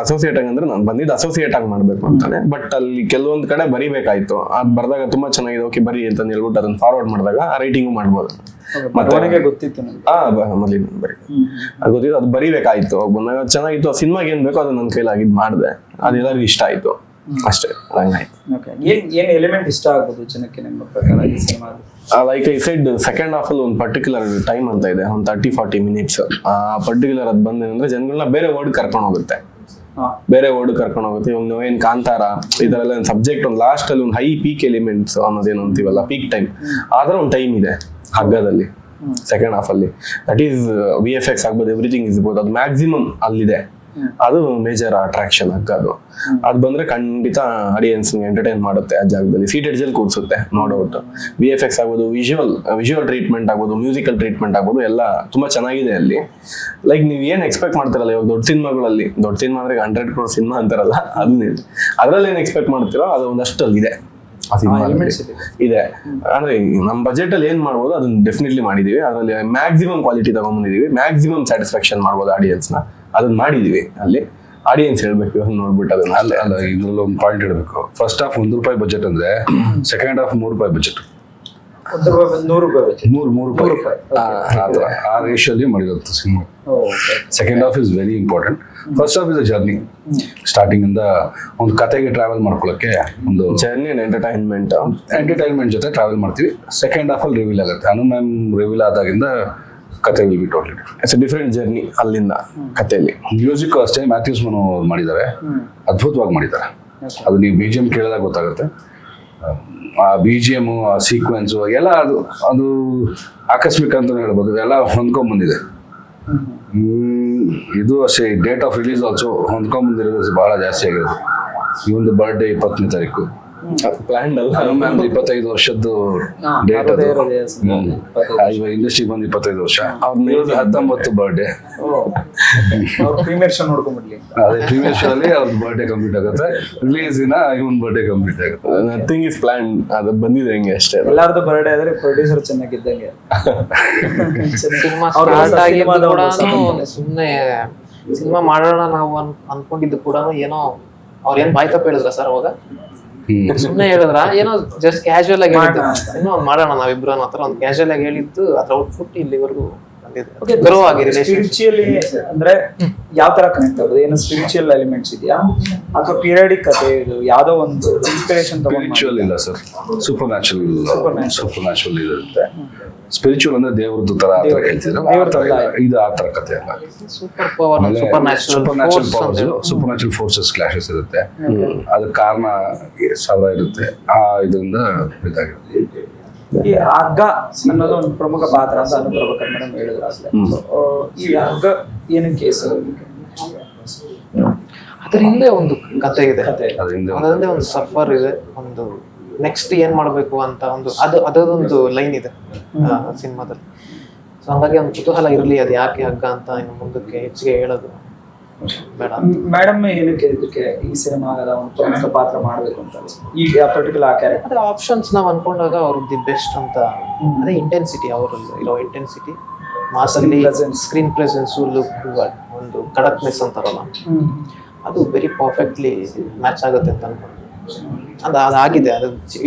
ಅಸೋಸಿಯೇಟ್ ಆಗಿ ಅಂದ್ರೆ ನಾನು ಬಂದಿದ್ದು ಅಸೋಸಿಯೇಟ್ ಆಗಿ ಮಾಡ್ಬೇಕು ಅಂತಾನೆ. ಬಟ್ ಅಲ್ಲಿ ಕೆಲವೊಂದ್ ಕಡೆ ಬರಿಬೇಕಾಯ್ತು. ಅದ್ ಬರ್ದಾಗ ತುಂಬಾ ಚೆನ್ನಾಗಿದೆ, ಓಕೆ ಬರಿ ಅಂತ ಹೇಳ್ಬಿಟ್ಟು ಅದನ್ನ ಫಾರ್ವರ್ಡ್ ಮಾಡಿದಾಗ ಆ ರೈಟಿಂಗು ಮಾಡ್ಬೋದು. ಮತ್ತೆ ಗೊತ್ತಿತ್ತು ಮೊದಲಿನ ಬರೀ ಅದು ಗೊತ್ತಿತ್ತು, ಅದು ಬರಿಬೇಕಾಯ್ತು. ಬಂದಾಗ ಚೆನ್ನಾಗಿತ್ತು. ಆ ಸಿನಿಮಾಗೆ ಏನ್ ಬೇಕೋ ಅದು ನನ್ನ ಕೈಲಾಗಿದ್ದು ಮಾಡಿದೆ. ಅದೆಲ್ಲರಿಗೂ ಇಷ್ಟ ಆಯ್ತು ಅಷ್ಟೇ. ಏನ್ ಎಲಿಮೆಂಟ್ ಇಷ್ಟ ಆಗ್ಬೋದು ಜನಕ್ಕೆ ನಿಮ್ಮ ಪ್ರಕಾರ ಈ cinema? Like I said second half ಅಲ್ಲಿ ಒಂದು ಪರ್ಟಿಕ್ಯುಲರ್ ಟೈಮ್ ಅಂತ ಇದೆ, ಒಂದು 30-40 ಮಿನಿಟ್ಸ್. ಆ ಪರ್ಟಿಕ್ಯುಲರ್ ಅದ್ ಬಂದೇನಂದ್ರೆ ಜನಗಳನ್ನ ಬೇರೆ ವರ್ಡ್ ಕರ್ಕೊಂಡು ಹೋಗುತ್ತೆ. ಇವಾಗ ನಾವೇನ್ ಕಾಂತಾರ ಇದರೆಲ್ಲ ಸಬ್ಜೆಕ್ಟ್ ಒಂದು ಲಾಸ್ಟ್ ಅಲ್ಲಿ ಒಂದು ಹೈ ಪೀಕ್ ಎಲಿಮೆಂಟ್ಸ್ ಅನ್ನೋದೇನು ಅಂತೀವಲ್ಲ, ಪೀಕ್ ಟೈಮ್, ಆದ್ರೆ ಒಂದು ಟೈಮ್ ಇದೆ ಹಗ್ಗದಲ್ಲಿ ಸೆಕೆಂಡ್ ಹಾಫ್ ಅಲ್ಲಿ. ದಟ್ ಈಸ್ VFX ಆಗ್ಬೋದು, ಎವ್ರಿಥಿಂಗ್ ಇಸ್ ಬೋದು, ಅದು ಮ್ಯಾಕ್ಸಿಮಮ್ ಅಲ್ಲಿದೆ. ಅದು ಮೇಜರ್ ಅಟ್ರಾಕ್ಷನ್ ಅದು ಬಂದ್ರೆ ಖಂಡಿತ ಆಡಿಯನ್ಸ್ ಎಂಟರ್ಟೈನ್ ಮಾಡುತ್ತೆ ಆ ಜಾಗದಲ್ಲಿ, ಸೀಟೆಡ್ ಜಲ್ಲಿ ಕೂರಿಸುತ್ತೆ ನೋ ಡೌಟ್. VFX ಆಗ್ಬೋದು, ವಿಜುವಲ್ ಟ್ರೀಟ್ಮೆಂಟ್ ಆಗ್ಬೋದು, ಮ್ಯೂಸಿಕಲ್ ಟ್ರೀಟ್ಮೆಂಟ್ ಆಗ್ಬೋದು, ಎಲ್ಲ ತುಂಬಾ ಚೆನ್ನಾಗಿದೆ ಅಲ್ಲಿ. ಲೈಕ್ ನೀವು ಏನ್ ಎಕ್ಸ್ಪೆಕ್ಟ್ ಮಾಡ್ತಿರಲ್ಲ ಇವಾಗ ದೊಡ್ಡ ಸಿನಿಮಾಗಳಲ್ಲಿ, ದೊಡ್ಡ ಸಿನಿಮಾ ಅಂದ್ರೆ 100 crore ಸಿನಿಮಾ ಅಂತಾರಲ್ಲ, ಅದ್ರಲ್ಲಿ ಏನ್ ಎಕ್ಸ್ಪೆಕ್ಟ್ ಮಾಡ್ತಿರೋ ಅದು ಒಂದಷ್ಟು ಇದೆ ಆ ಸಿನಿಮಾ ಇದೆ. ಅಂದ್ರೆ ನಮ್ಮ ಬಜೆಟ್ ಅಲ್ಲಿ ಏನ್ ಮಾಡ್ಬೋದು ಅದನ್ನ ಡೆಫಿನೆಟ್ಲಿ ಮಾಡಿದೀವಿ. ಅದರಲ್ಲಿ ಮ್ಯಾಕ್ಸಿಮಮ್ ಕ್ವಾಲಿಟಿ ತಗೊಂಡ್ಬಂದಿದೀವಿ, ಮ್ಯಾಕ್ಸಿಮಮ್ ಸ್ಯಾಟಿಸ್ಫ್ಯಾಕ್ಷನ್ ಮಾಡ್ಬೋದು ಆಡಿಯನ್ಸ್ ನ, ಅದನ್ನ ಮಾಡಿದೀವಿ. ಅಲ್ಲಿ ಆಡಿಯನ್ಸ್ ಹೇಳ್ಬೇಕು ಇವಾಗ ನೋಡ್ಬಿಟ್ಟು ಅದನ್ನ. ಅಲ್ಲ ಇದ್ರಲ್ಲಿ ಒಂದು ಪಾಯಿಂಟ್ ಹೇಳ್ಬೇಕು. ಫಸ್ಟ್ ಹಾಫ್ ₹1 ಬಜೆಟ್ ಅಂದ್ರೆ ಸೆಕೆಂಡ್ ಹಾಫ್ ₹3 ಬಜೆಟ್, ₹100 ಆ ರೇಷಿಯಲ್ಲಿ ಮಾಡಿರುತ್ತೆ cinema. Second half is very important. First half is a journey. Starting ಇಂದ ಒಂದು ಕತೆಗೆ ಟ್ರಾವೆಲ್ ಮಾಡ್ಕೊಳ್ಳೋಕೆ ಒಂದು ಜರ್ನಿ ಅಂಡ್ ಎಂಟರ್ಟೈನ್ಮೆಂಟ್ ಜೊತೆ ಟ್ರಾವೆಲ್ ಮಾಡ್ತೀವಿ. ಸೆಕೆಂಡ್ ಹಾಫ್ ಅಲ್ಲಿ ರಿವೀಲ್ ಆಗುತ್ತೆ. ಅನು ಮ್ಯಾಮ್ ರಿವೀಲ್ ಆದಾಗಿಂದ ಕತೆ will be totally it's different journey ಅಲ್ಲಿಂದ ಕಥೆಯಲ್ಲಿ. ಮ್ಯೂಸಿಕ್ ಅಷ್ಟೇ ಮ್ಯಾಥ್ಯೂಸ್ ಮನು ಮಾಡಿದ್ದಾರೆ, ಅದ್ಭುತವಾಗಿ ಮಾಡಿದ್ದಾರೆ. ಅದು ನೀವು BGM ಕೇಳಿದಾಗ ಗೊತ್ತಾಗುತ್ತೆ. ಆ BGM, ಆ ಸೀಕ್ವೆನ್ಸು ಎಲ್ಲ ಅದು ಆಕಸ್ಮಿಕ ಅಂತ ಹೇಳ್ಬೋದು, ಎಲ್ಲ ಹೊಂದ್ಕೊಂಡ್ಬಂದಿದೆ. ಇದು ಅಷ್ಟೇ, ಡೇಟ್ ಆಫ್ ರಿಲೀಸ್ ಆಲ್ಸೋ ಹೊಂದ್ಕೊಂಡ್ಬಂದಿರೋದು ಬಹಳ ಜಾಸ್ತಿ ಆಗಿರೋದು. ಈ ಒಂದು ಬರ್ಡೇ 20ನೇ ತಾರೀಕು ಪ್ಲಾನ್ ಅಲ್ಲ, 25 ವರ್ಷದ್ದು ಡೇಟ್ ಅದು. ಇಂಡಸ್ಟ್ರಿಗೆ ಬಂದು 25 ವರ್ಷ, 19 ಬರ್ಡೇ. Premiere show ನೋಡ್ಕೊಂಡ್ಬಿಡ್ಲಿ. ಅದೇ ಪ್ರೀಮಿಯರ್ ಶೋ ಅಲ್ಲಿ ಅವ್ರದ್ದು ಬರ್ಡೇ ಕಂಪ್ಲೀಟ್ ಆಗುತ್ತೆ, ರಿಲೀಸ್ ದಿನ ಇವನ್ ಬರ್ಡೇ ಕಂಪ್ಲೀಟ್ ಆಗುತ್ತೆ. ನಥಿಂಗ್ ಇಸ್ ಪ್ಲಾನ್, ಅದು ಬಂದಿದೆ ಹೆಂಗೆ ಅಷ್ಟೇ. ಎಲ್ಲಾರ್ದು ಬರ್ಡೇ ಆದ್ರೆ ಪ್ರೊಡ್ಯೂಸರ್ ಚೆನ್ನಾಗಿದ್ದಂಗೆ. ಸಿನಿಮಾ ಸ್ಟಾರ್ಟ್ ಆಗಿದ್ದು ಕೂಡ ಸುಮ್ಮನೆ ಸಿನಿಮಾ ಮಾಡೋಣ ನಾವು ಅನ್ಕೊಂಡಿದ್ದು ಕೂಡ ಏನೋ ಅವ್ರ ಏನ್ ಬಾಯ್ ತಪ್ಪ ಹೇಳಿದ್ರ ಸರ್ ಅವಾಗ? ಸುಮ್ನೆ ಹೇಳಿದ್ರ ಏನೋ ಜಸ್ಟ್ ಕ್ಯಾಶುವಲ್ ಆಗಿ ಹೇಳಿದ್ದು, ಏನೋ ಮಾಡೋಣ ನಾವಿಬ್ರು ಅನ್ನೋ ಹತ್ರ ಒಂದು ಕ್ಯಾಶುವಲ್ ಆಗಿ ಹೇಳಿದ್ದು, ಅದ್ರ ಔಟ್ಪುಟ್ ಇಲ್ಲಿವರೆಗೂ ಬಂದಿದೆ. ಗ್ರೋ ಆಗಿದೆ. ಸ್ಪಿರಿಚುಯಲಿ ಅಂದ್ರೆ ಯಾವ ತರ ಕನೆಕ್ಟ್ ಆಗೋದು? ಏನು ಸ್ಪಿರಿಚುವಲ್ ಎಲಿಮೆಂಟ್ಸ್ ಇದೆಯಾ ಅಥವಾ ಪೀರಿಯಾಡಿಕ್ ಕಥೆ? ಇದು ಯಾವ್ದೋ ಒಂದು ಇನ್ಸ್ಪಿರೇಷನ್ ಸ್ಪಿರಿಚುವಲ್ ಇಲ್ಲ ಸರ್, ಸೂಪರ್ ನ್ಯಾಚುರಲ್ ಇರುತ್ತೆ. ಸ್ಪಿರಿಚುವಲ್ ಅಂದ್ರೆ ದೇವ್ರದ್ದು ತರ ಹೇಳ್ತಿದ್ರು, ಇದು ಆ ತರ ಕಥೆ ಅಲ್ಲ. ಸೂಪರ್ ನ್ಯಾಚುರಲ್ ಫೋರ್ಸಸ್ ಕ್ಲಾಶಸ್ ಇರುತ್ತೆ, ಅದಕ್ಕೆ ಕಾರಣ ಸಾವಿರ ಇರುತ್ತೆ. ಆ ಇದರಿಂದ ಇದಾಗಿರುತ್ತೆ. ಈ ಹಗ್ಗ ಅನ್ನೋದು ಒಂದು ಪ್ರಮುಖ ಪಾತ್ರ ಅಂತ ಅನುಪ್ರಭಾಕರ್ ಮೇಡಮ್ ಹೇಳಿದ್ರು. ಈ ಹಗ್ಗ ಏನು ಕೇಸ್? ಅದ್ರ ಹಿಂದೆ ಒಂದು ಕತೆ ಇದೆ, ಅದರಿಂದ ಅದರಿಂದ ಒಂದು ಸಫರ್ ಇದೆ, ಒಂದು ನೆಕ್ಸ್ಟ್ ಏನ್ ಮಾಡ್ಬೇಕು ಅಂತ ಒಂದು ಅದೊಂದು ಲೈನ್ ಇದೆ ಸಿನಿಮಾದಲ್ಲಿ. ಸೊ ಹಂಗಾಗಿ ಒಂದು ಕುತೂಹಲ ಇರಲಿ, ಅದು ಯಾಕೆ ಹಗ್ಗ ಅಂತ ಇನ್ನು ಮುಂದಕ್ಕೆ ಹೆಚ್ಚಿಗೆ ಹೇಳೋದು ಬೇಡ. ಮೇಡಮ್ ಏನಕ್ಕೆ ಇದಕ್ಕೆ ಈ ಸಿನಿಮಾದ ಒಂದು ಪ್ರಮುಖ ಪಾತ್ರ ಮಾಡ್ಬೇಕು ಅಂತ ಈ ಪರ್ಟಿಕ್ಯುಲರ್ ಕ್ಯಾರೆಕ್ಟರ್? ಅದ್ರ ಆಪ್ಷನ್ಸ್ ನಾವು ಅನ್ಕೊಂಡಾಗ ಅವ್ರದ್ದು ದಿ ಬೆಸ್ಟ್ ಅಂತ. ಅದೇ ಇಂಟೆನ್ಸಿಟಿ, ಅವರಲ್ಲಿ ಇರೋ ಇಂಟೆನ್ಸಿಟಿ, ಮಾಸಲ್ಲಿ ಸ್ಕ್ರೀನ್ ಪ್ರೆಸೆನ್ಸ್, ಲುಕ್, ಒಂದು ಕಡಕ್ನೆಸ್ ಅಂತಾರಲ್ಲ, ಅದು ವೆರಿ ಪರ್ಫೆಕ್ಟ್ಲಿ ಮ್ಯಾಚ್ ಆಗುತ್ತೆ ಅಂತ ಅನ್ಕೊಂಡು ಅದಾಗಿದೆ. ಅದು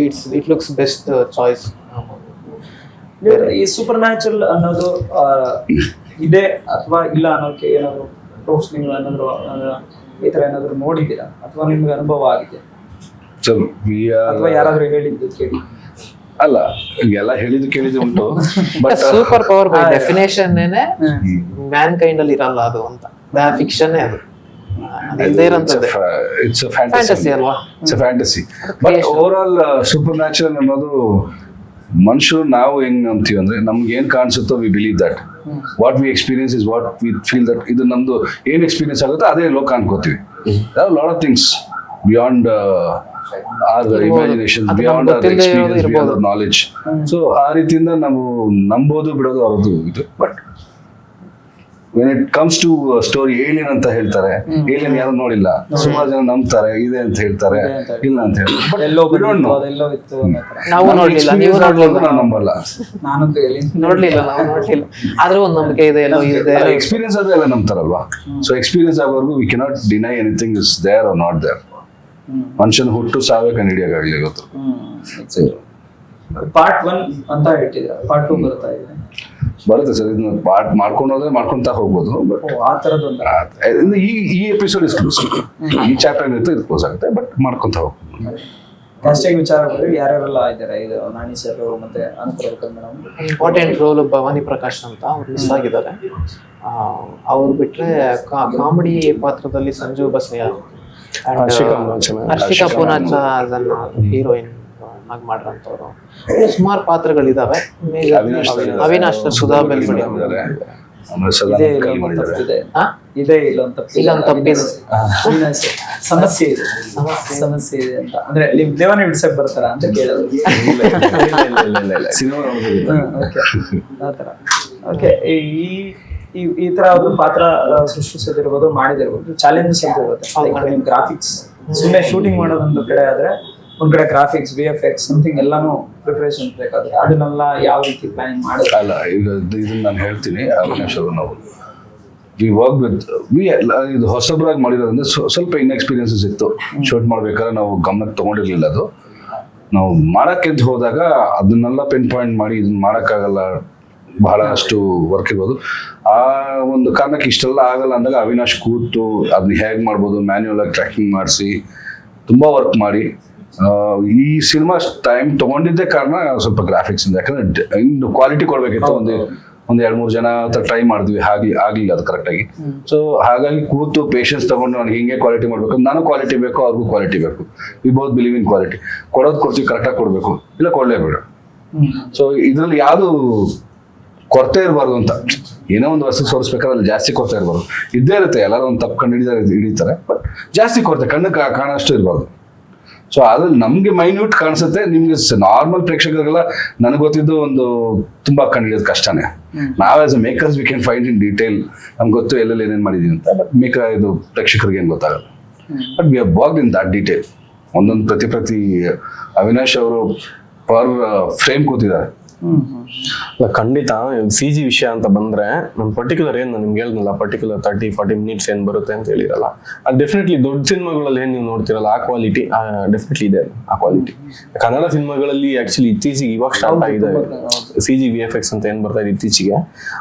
ಇಟ್ ಲುಕ್ಸ್ ಬೆಸ್ಟ್ ಚಾಯ್ಸ್. ಈ ಸೂಪರ್ ನ್ಯಾಚುರಲ್ ಅನ್ನೋದು ಇದೆ ಅಥವಾ ಇಲ್ಲ ಅನ್ನೋಕೆ ಏನಾದ್ರು ಪ್ರೂಫ್ಸ್ ನೀವು ಏನಾದ್ರು ಈ ತರ ಏನಾದ್ರು ನೋಡಿದ್ದೀರಾ ಅಥವಾ ನಿಮ್ಗೆ ಅನುಭವ ಆಗಿದೆ ಅಥವಾ ಯಾರಾದ್ರೂ ಹೇಳಿದ್ದು ಕೇಳಿ? ಅಲ್ಲ, ಎಲ್ಲ ಹೇಳಿದ್ದು ಕೇಳಿದ್ದು ಉಂಟು, but super power by definition mankind ಅಲ್ಲಿ ಇರಲ್ಲ ಅದು ಅಂತ, ಫಿಕ್ಷನ್ ಅದು. ಇಟ್ಸ್ ಫ್ಯಾಂಟಸಿ ಅಲ್ವಾ, it's fantasy. But overall supernatural ಅನ್ನೋದು ಮನುಷ್ಯರು ನಾವು ಹೆಂಗ್ ನಂಬ್ತೀವಿ ಅಂದ್ರೆ ನಮ್ಗೆ ಏನ್ ಕಾಣಿಸುತ್ತೋ we believe that. What we experience is what we feel that. ಇದು ನಮ್ದು ಏನ್ ಎಕ್ಸ್ಪೀರಿಯನ್ಸ್ ಆಗುತ್ತೋ ಅದೇ ಲೋಕ ಅನ್ಕೋತೀವಿ. Lot of things beyond our imagination, beyond our experience, beyond our knowledge. So ಆ ರೀತಿಯಿಂದ ನಾವು ನಂಬೋದು ಬಿಡೋದು ಅವ್ರದ್ದು ಇದು. But when it comes to story, alien ಅಂತ ಹೇಳ್ತಾರೆ, ಏಲಿಯನ್ ಯಾರು ನೋಡಿಲ್ಲ, ಸುಮಾರು ಜನ ನಂಬ್ತಾರೆ ಇದೆ ಅಂತ ಹೇಳ್ತಾರೆ, ಇಲ್ಲ ಅಂತ ಹೇಳ್ತಾರೆ. ಬಟ್ ಅದೆಲ್ಲೋ ಇತ್ತು ನಾವು ನೋಡ್ಲಿಲ್ಲ, ನೀವು ನೋಡ್ಲಿಲ್ಲ, ನಾವು ನಂಬಲ್ಲ. ನಾನಂತೂ ನೋಡ್ಲಿಲ್ಲ, ನಾವು ನೋಡ್ಲಿಲ್ಲ, ಆದ್ರೂ ಒಂದು ನಂಬಿಕೆ ಇದೆ, ಎಲ್ಲೋ ಇದೆ. ಎಕ್ಸ್ಪೀರಿಯನ್ಸ್ ಆದ್ರೆ ಎಲ್ಲ ನಂಬ್ತಾರಲ್ವಾ. ಸೊ ಎಕ್ಸ್ಪೀರಿಯನ್ಸ್ ಆಗೋವರೆಗೂ we cannot deny anything is there or not there. ಮನುಷ್ಯನ ಹುಟ್ಟು ಸಾವೇ ಕಂಡಿಡಿಯೋಕ್ಕಾಗಲಿ ಗೊತ್ತು. ಪಾರ್ಟ್ 1 ಅಂತ ಹೇಳ್ತಿದ್ರ, ಪಾರ್ಟ್ 2 ಬರ್ತಾ ಇದೆ. ಬರುತ್ತೆ ಸರ್, ಇದನ್ನ ಪಾರ್ಟ್ ಮಾಡ್ಕೊಂಡು ಹೋದ್ರೆ ಮಾಡ್ಕೊಂತ ಹೋಗ್ಬೋದು. ಬಟ್ ಆ ತರದೊಂದು ಈ ಎಪಿಸೋಡ್ ಇಸ್ ಕ್ಲೋಸ್, ಈ ಚಾಪ್ಟರ್ ಇರುತ್ತೆ, ಇದು ಕ್ಲೋಸ್ ಆಗುತ್ತೆ, ಬಟ್ ಮಾಡ್ಕೊಂತ ಹೋಗ್ಬೋದು. ಕ್ಯಾಸ್ಟಿಂಗ್ ವಿಚಾರ ಬಂದ್ರೆ ಯಾರ್ಯಾರೆಲ್ಲ ಇದ್ದಾರೆ? ಇದು ನಾನಿ ಸರ್ ಮತ್ತೆ Anu Prabhakar madam. Important role Bhavani Prakash ಅಂತ ಅವ್ರು ಮಿಸ್ ಆಗಿದ್ದಾರೆ. ಅವ್ರು ಬಿಟ್ರೆ ಕಾಮಿಡಿ ಪಾತ್ರದಲ್ಲಿ ಸಂಜು ಬಸಯ್ಯ, ಹರ್ಷಿಕಾ ಪೂನಾಚ ಅದನ್ನ ಹೀರೋಯಿನ್ ಆಗಿ ಮಾಡಿರೋಂಥವ್ರು. ಸುಮಾರು ಪಾತ್ರಗಳಿದಾವೆ. ಅವಿನಾಶ್, ಸುಧಾ ಬೆಲ್ಬಡಿ, ಆಮೇಲೆ ಇದೇ ಸದಾನಂದ ಇಲ್ಲ ಕೈ ಮಾಡಿದ್ದಾರೆ. ತಪ್ಪಿದೆ ಹಾ? ಇದೇ ಇಲ್ಲ ಅಂತ ಇಲ್ಲೊಂದು ತಪ್ಪಿದೆ. ಸಮಸ್ಯೆ ಇದೆ ಸಮಸ್ಯೆ ಇದೆ ಅಂತ ಅಂದ್ರೆ ನೀವು ದೇವನ ಬಿಡ್ಸಕ್ ಬರ್ತಾರ ಅಂತ ಕೇಳೋದು. ಸಿನಿಮಾ ನೋಡ್ಬೋದು. ಓಕೆ ಆತರ ಓಕೆ ಈ ತರ ಒಂದು ಪಾತ್ರ ಸೃಷ್ಟಿಸೋದಿರ್ಬೋದು ಮಾಡಿದಿರ್ಬೋದು ಚಾಲೆಂಜಸ್ ಅಂತ ಇರುತ್ತೆ. ನಿಮ್ ಗ್ರಾಫಿಕ್ಸ್ ಸುಮ್ಮನೆ ಶೂಟಿಂಗ್ ಮಾಡೋದೊಂದು ಕಡೆ ಆದ್ರೆ ಒಂದ್ ಕಡೆ ಗ್ರಾಫಿಕ್ಸ್ VFX ಸಮಥಿಂಗ್ ಎಲ್ಲಾನು ಪ್ರಿಪರೇಷನ್ ಬೇಕಾಗುತ್ತೆ. ಅದನ್ನೆಲ್ಲ ಯಾವ ರೀತಿ ಪ್ಲಾನಿಂಗ್ ಮಾಡೋದು? ಅಲ್ಲ ಈಗ ಇದನ್ನ ನಾನು ಹೇಳ್ತೀನಿ. ಅವಿನಾಶ್ ಅವರು ನಾವು ವಿ ವರ್ಕ್ ವಿತ್ ಇದು ಹೊಸಬ್ರಾಗಿ ಮಾಡಿರೋದ್ರಿಂದ ಸ್ವಲ್ಪ ಇನ್ಎಕ್ಸ್ಪೀರಿಯನ್ಸಸ್ ಇತ್ತು. ಶೂಟ್ ಮಾಡ್ಬೇಕಾದ್ರೆ ನಾವು ಗಮನಕ್ಕೆ ತಗೊಂಡಿರ್ಲಿಲ್ಲ. ಅದು ನಾವು ಮಾಡಕ್ಕೆ ಹೋದಾಗ ಅದನ್ನೆಲ್ಲ ಪಿನ್ ಪಾಯಿಂಟ್ ಮಾಡಿ ಇದನ್ನ ಮಾಡೋಕ್ಕಾಗಲ್ಲ, ಬಹಳಷ್ಟು ವರ್ಕ್ ಇರ್ಬೋದು. ಆ ಒಂದು ಕಾರಣಕ್ಕೆ ಇಷ್ಟೆಲ್ಲ ಆಗಲ್ಲ ಅಂದಾಗ ಅವಿನಾಶ್ ಕೂತು ಅದನ್ನ ಹೇಗೆ ಮಾಡ್ಬೋದು ಮ್ಯಾನ್ಯುಯಲ್ ಆಗಿ ಟ್ರ್ಯಾಕಿಂಗ್ ಮಾಡಿಸಿ ತುಂಬ ವರ್ಕ್ ಮಾಡಿ ಈ ಸಿನಿಮಾ ಟೈಮ್ ತಗೊಂಡಿದ್ದೇ ಕಾರಣ ಸ್ವಲ್ಪ ಗ್ರಾಫಿಕ್ಸ್ ಇಂದ. ಯಾಕಂದ್ರೆ ಇನ್ನು ಕ್ವಾಲಿಟಿ ಕೊಡ್ಬೇಕಿತ್ತು. ಒಂದು 2-3 ಜನ ಹತ್ರ ಟ್ರೈ ಮಾಡಿದ್ವಿ, ಆಗ್ಲಿಲ್ಲ ಅದು ಕರೆಕ್ಟಾಗಿ. ಸೊ ಹಾಗಾಗಿ ಕೂತು ಪೇಷನ್ಸ್ ತಗೊಂಡು ನನಗೆ ಹಿಂಗೆ ಕ್ವಾಲಿಟಿ ಮಾಡ್ಬೇಕು, ನಾನು ಕ್ವಾಲಿಟಿ ಬೇಕು, ಅವ್ರಿಗೂ ಕ್ವಾಲಿಟಿ ಬೇಕು. We both believe in quality. ಕೊಡ್ತೀವಿ, ಕರೆಕ್ಟಾಗಿ ಕೊಡಬೇಕು, ಇಲ್ಲ ಕೊಡಲೇಬೇಡ. ಸೊ ಇದರಲ್ಲಿ ಯಾವುದು ಕೊರತೆ ಇರಬಾರ್ದು ಅಂತ. ಏನೋ ಒಂದು ವಸ್ತು ಸೋರಿಸ್ಬೇಕಾದ್ರೆ ಅಲ್ಲಿ ಜಾಸ್ತಿ ಕೊರತೆ ಇರಬಾರ್ದು. ಇದ್ದೇ ಇರುತ್ತೆ, ಎಲ್ಲರೂ ಒಂದು ತಪ್ಪು ಕಂಡು ಹಿಡಿತಾರೆ, ಬಟ್ ಜಾಸ್ತಿ ಕೊರತೆ ಕಣ್ಣು ಕಾಣೋಷ್ಟು ಇರಬಾರ್ದು. ಸೊ ಅದ್ರಲ್ಲಿ ನಮ್ಗೆ ಮೈನ್ಯೂಟ್ ಕಾಣಿಸುತ್ತೆ, ನಿಮ್ಗೆ ನಾರ್ಮಲ್ ಪ್ರೇಕ್ಷಕರಿಗೆಲ್ಲ ನನಗೆ ಗೊತ್ತಿದ್ದು ಒಂದು ತುಂಬಾ ಕಂಡುಹಿಡಿಯೋದು ಕಷ್ಟನೇ. ನಾವ್ as a makers we can find in detail, ನಮ್ಗೆ ಗೊತ್ತು ಎಲ್ಲೆಲ್ಲಿ ಏನೇನು ಮಾಡಿದೀನಿ ಅಂತ. ಬಟ್ ಇದು ಪ್ರೇಕ್ಷಕರಿಗೆ ಏನು ಗೊತ್ತಾಗಲ್ಲ. But we have worked in that detail. ಒಂದೊಂದು ಪ್ರತಿ ಅವಿನಾಶ್ ಅವರು ಪರ್ ಫ್ರೇಮ್ ಕೂತಿದ್ದಾರೆ. ಖಂಡಿತ CG ವಿಷಯ ಅಂತ ಬಂದ್ರೆ ನಾನು ಪರ್ಟಿಕ್ಯುಲರ್ ನಾನು ನಿಮ್ಗೆ ಹೇಳಿದ್ನಲ್ಲ, ಪರ್ಟಿಕ್ಯುಲರ್ 30-40 ಮಿನಿಟ್ಸ್ ಏನ್ ಬರುತ್ತೆ ಅಂತ ಹೇಳಿರಲ್ಲ, ಅದು ಡೆಫಿನೆಟ್ಲಿ ದೊಡ್ಡ ಸಿನಿಮಾಗಳಲ್ಲಿ ಏನ್ ನೀವು ನೋಡ್ತಿರಲ್ಲ ಆ ಕ್ವಾಲಿಟಿ ಡೆಫಿನೆಟ್ಲಿ ಇದೆ. ಆ ಕ್ವಾಲಿಟಿ ಕನ್ನಡ ಸಿನಿಮಾಗಳಲ್ಲಿ ಆಕ್ಚುಲಿ ಇತ್ತೀಚೆಗೆ ಇವಾಗ ಸ್ಟಾರ್ಟ್ ಆಗಿದೆ CG VFX ಅಂತ ಏನ್ ಬರ್ತಾ ಇದೆ ಇತ್ತೀಚೆಗೆ.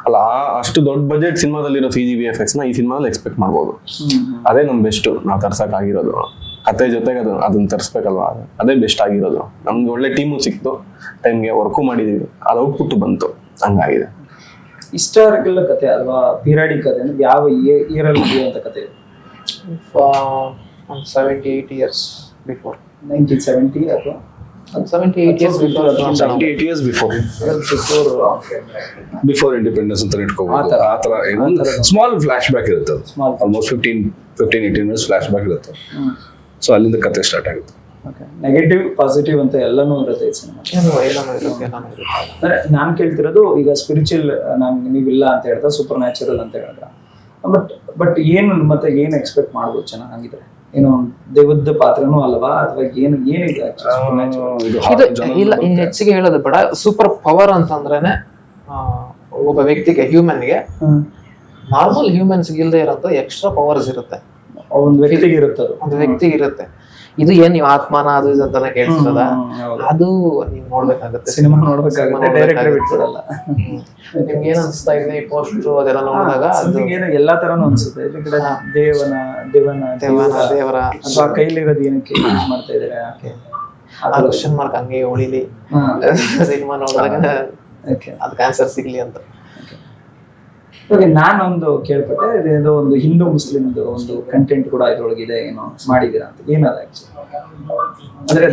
ಅಲ್ಲ ಅಷ್ಟು ದೊಡ್ಡ ಬಜೆಟ್ ಸಿನಿಮಾದಲ್ಲಿರೋ CG VFX ನ ಈ ಸಿನಿಮಾದಲ್ಲಿ ಎಕ್ಸ್ಪೆಕ್ಟ್ ಮಾಡ್ಬೋದು. ಅದೇ ನಮ್ ಬೆಸ್ಟ್ ನಾವು ತರ್ಸಕ್ ಆಗಿರೋದು. ಕತೆ ಜೊತೆಗೆ ಅದನ್ನ ತರಿಸ್ಬೇಕಲ್ವಾ, ಅದೇ ಬೆಸ್ಟ್ ಆಗಿರೋದು. ನಮ್ಗೆ ಒಳ್ಳೆ ಟೀಮು ಸಿಕ್ತು, ಟೈಮ್ಗೆ ವರ್ಕು ಮಾಡಿದೀವಿ, ಅದು ಔಟ್ಪುಟ್ ಬಂತು, ಹಂಗಾಗಿದೆ. ಹಿಸ್ಟಾರಿಕಲ್ ಕತೆ ಅಲ್ವಾ, ಪೀರಿಯಾಡಿಕ್ ಕತೆ ಅಂದ್ರೆ ಯಾವ ಇಯರಲ್ಲಿ ನಡೆಯುವಂತ ಕತೆ? 78 years before. 1970 ಅಥವಾ 78 years before. 78 years before independence ಅಂತ ಇಟ್ಕೋಬಹುದು. ಆ ತರ ಸ್ಮಾಲ್ ಫ್ಲಾಶ್ ಬ್ಯಾಕ್ ಇರುತ್ತೆ. ಆಲ್ಮೋಸ್ಟ್ 15-18 ಮಿನಿಟ್ಸ್ ಫ್ಲಾಶ್ ಬ್ಯಾಕ್ ಇರುತ್ತೆ. ಸೊ ಅಲ್ಲಿಂದ ಕತೆ ಸ್ಟಾರ್ಟ್ ಆಗುತ್ತೆ. ನೆಗೆಟಿವ್ ಪಾಸಿಟಿವ್ ಅಂತ ಎಲ್ಲಾನು ಇರುತ್ತೆ ಈ ಸಿನಿಮಾ. ಅಂದ್ರೆ ನಾನ್ ಕೇಳ್ತಿರೋದು ಈಗ ಸ್ಪಿರಿಚುವಲ್ ನೀವಿಲ್ಲ ಅಂತ ಹೇಳ್ತಾ ಸೂಪರ್ ನ್ಯಾಚುರಲ್ ಅಂತ ಹೇಳಿದ್ರ, ಬಟ್ ಏನು ಮತ್ತೆ ಏನು ಎಕ್ಸ್ಪೆಕ್ಟ್ ಮಾಡ್ಬೋದು ಚೆನ್ನಾಗಿದ್ರೆ? ಏನೋ ದೇವದ ಪಾತ್ರನೂ ಅಲ್ವಾ ಅಥವಾ ಏನಿದೆ ಇಲ್ಲ ಹೆಚ್ಚಿಗೆ ಹೇಳೋದು ಬೇಡ. ಸೂಪರ್ ಪವರ್ ಅಂತಂದ್ರೇನೆ ಒಬ್ಬ ವ್ಯಕ್ತಿಗೆ, ಹ್ಯೂಮನ್ಗೆ, ನಾರ್ಮಲ್ ಹ್ಯೂಮನ್ಸ್ ಇಲ್ಲದೆ ಇರೋಂಥ ಎಕ್ಸ್ಟ್ರಾ ಪವರ್ಸ್ ಇರುತ್ತೆ. ಒಂದು ವ್ಯಕ್ತಿಗೆ ಇರುತ್ತೆ, ಒಂದು ವ್ಯಕ್ತಿಗೆ ಇರುತ್ತೆ. ಇದು ಏನ್ ನೀವು ಆತ್ಮನ ಅದು ಇದು ಅಂತಾನೆ ಕೇಳ್ತಿರೋದ, ಅದು ನೀವು ನೋಡ್ಬೇಕಾಗುತ್ತೆ. Cinema ನೋಡ್ಬೇಕಾಗುತ್ತೆ, director ಬಿಟ್ಬಿಡಲ್ಲ. ನಿಮ್ಗೆ ಏನ್ ಅನ್ಸ್ತಾ ಇದೆ ಈ ಪೋಸ್ಟ್ ಅದೆಲ್ಲ ನೋಡಿದಾಗ? ಅದು ಏನು ಎಲ್ಲಾ ತರಾನು ಅನ್ಸುತ್ತೆ. ಈ ಕಡೆ ದೇವರ ಅಥವಾ ಕೈಲಿರೋದು ಏನಕ್ಕೆ ಯೂಸ್ ಮಾಡ್ತಾ ಇದಾರೆ, ಆ ಕ್ವಶನ್ ಮಾರ್ಕ್ ಹಂಗೆ ಉಳಿಲಿ ಸಿನಿಮಾ ನೋಡಿದಾಗ, ಅದಕ್ಕೆ ಆನ್ಸರ್ ಸಿಗ್ಲಿ ಅಂತ. ನಾನೊಂದು ಕೇಳ್ಪಟ್ಟೆ, ಇದೇನೋ ಒಂದು ಹಿಂದೂ ಮುಸ್ಲಿಮ್ದು ಒಂದು ಕಂಟೆಂಟ್ ಕೂಡ ಇದ್ರೊಳಗಿದೆ ಏನೋ ಮಾಡಿದೀರಾ ಅಂತ. ಏನದ ಅಂದ್ರೆ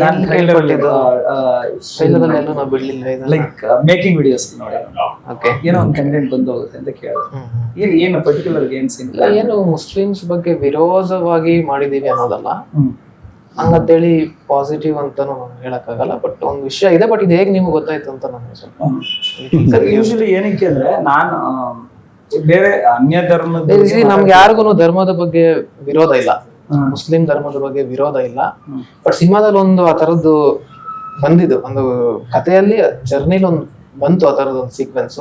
ನಾವು ಬಿಡ್ಲಿಲ್ಲ, ಲೈಕ್ ಮೇಕಿಂಗ್ ವಿಡಿಯೋಸ್ ನೋಡಿ ಏನೋ ಒಂದು ಕಂಟೆಂಟ್ ಬಂದು ಹೋಗುತ್ತೆ ಅಂತ ಕೇಳಿದ್ರೆ ಏನು ಪರ್ಟಿಕ್ಯುಲರ್ ಏನ್ ಸೀನ್? ಏನು ಮುಸ್ಲಿಮ್ಸ್ ಬಗ್ಗೆ ವಿರೋಧವಾಗಿ ಮಾಡಿದೀವಿ ಅನ್ನೋದಲ್ಲ, ಹಂಗಂತೇಳಿ ಪಾಸಿಟಿವ್ ಅಂತಾನು ಹೇಳಕ್ಕಾಗಲ್ಲ. ಬಟ್ ಒಂದು ವಿಷಯ ಇದೆ, ಬಟ್ ಇದು ಹೇಗೆ ನಿಮ್ಗೆ ಗೊತ್ತಾಯ್ತು ಅಂತ ನನಗೆ ಸ್ವಲ್ಪ ಯೂಶಲಿ ಏನಕ್ಕೆ ಅಂದ್ರೆ ನಾನು ಬೇರೆ ಅನ್ಯ ಧರ್ಮದ ನಮ್ಗೆ ಯಾರಿಗೂ ಧರ್ಮದ ಬಗ್ಗೆ ವಿರೋಧ ಇಲ್ಲ, ಮುಸ್ಲಿಂ ಧರ್ಮದ ಬಗ್ಗೆ ವಿರೋಧ ಇಲ್ಲ. ಬಟ್ ಸಿನಿಮಾದಲ್ಲಿ ಒಂದು ಆ ತರದ್ದು ಬಂದಿದ್ದು, ಒಂದು ಕಥೆಯಲ್ಲಿ ಜರ್ನಿಲಿ ಒಂದು ಬಂತು ಆ ತರದ ಒಂದು ಸೀಕ್ವೆನ್ಸ್.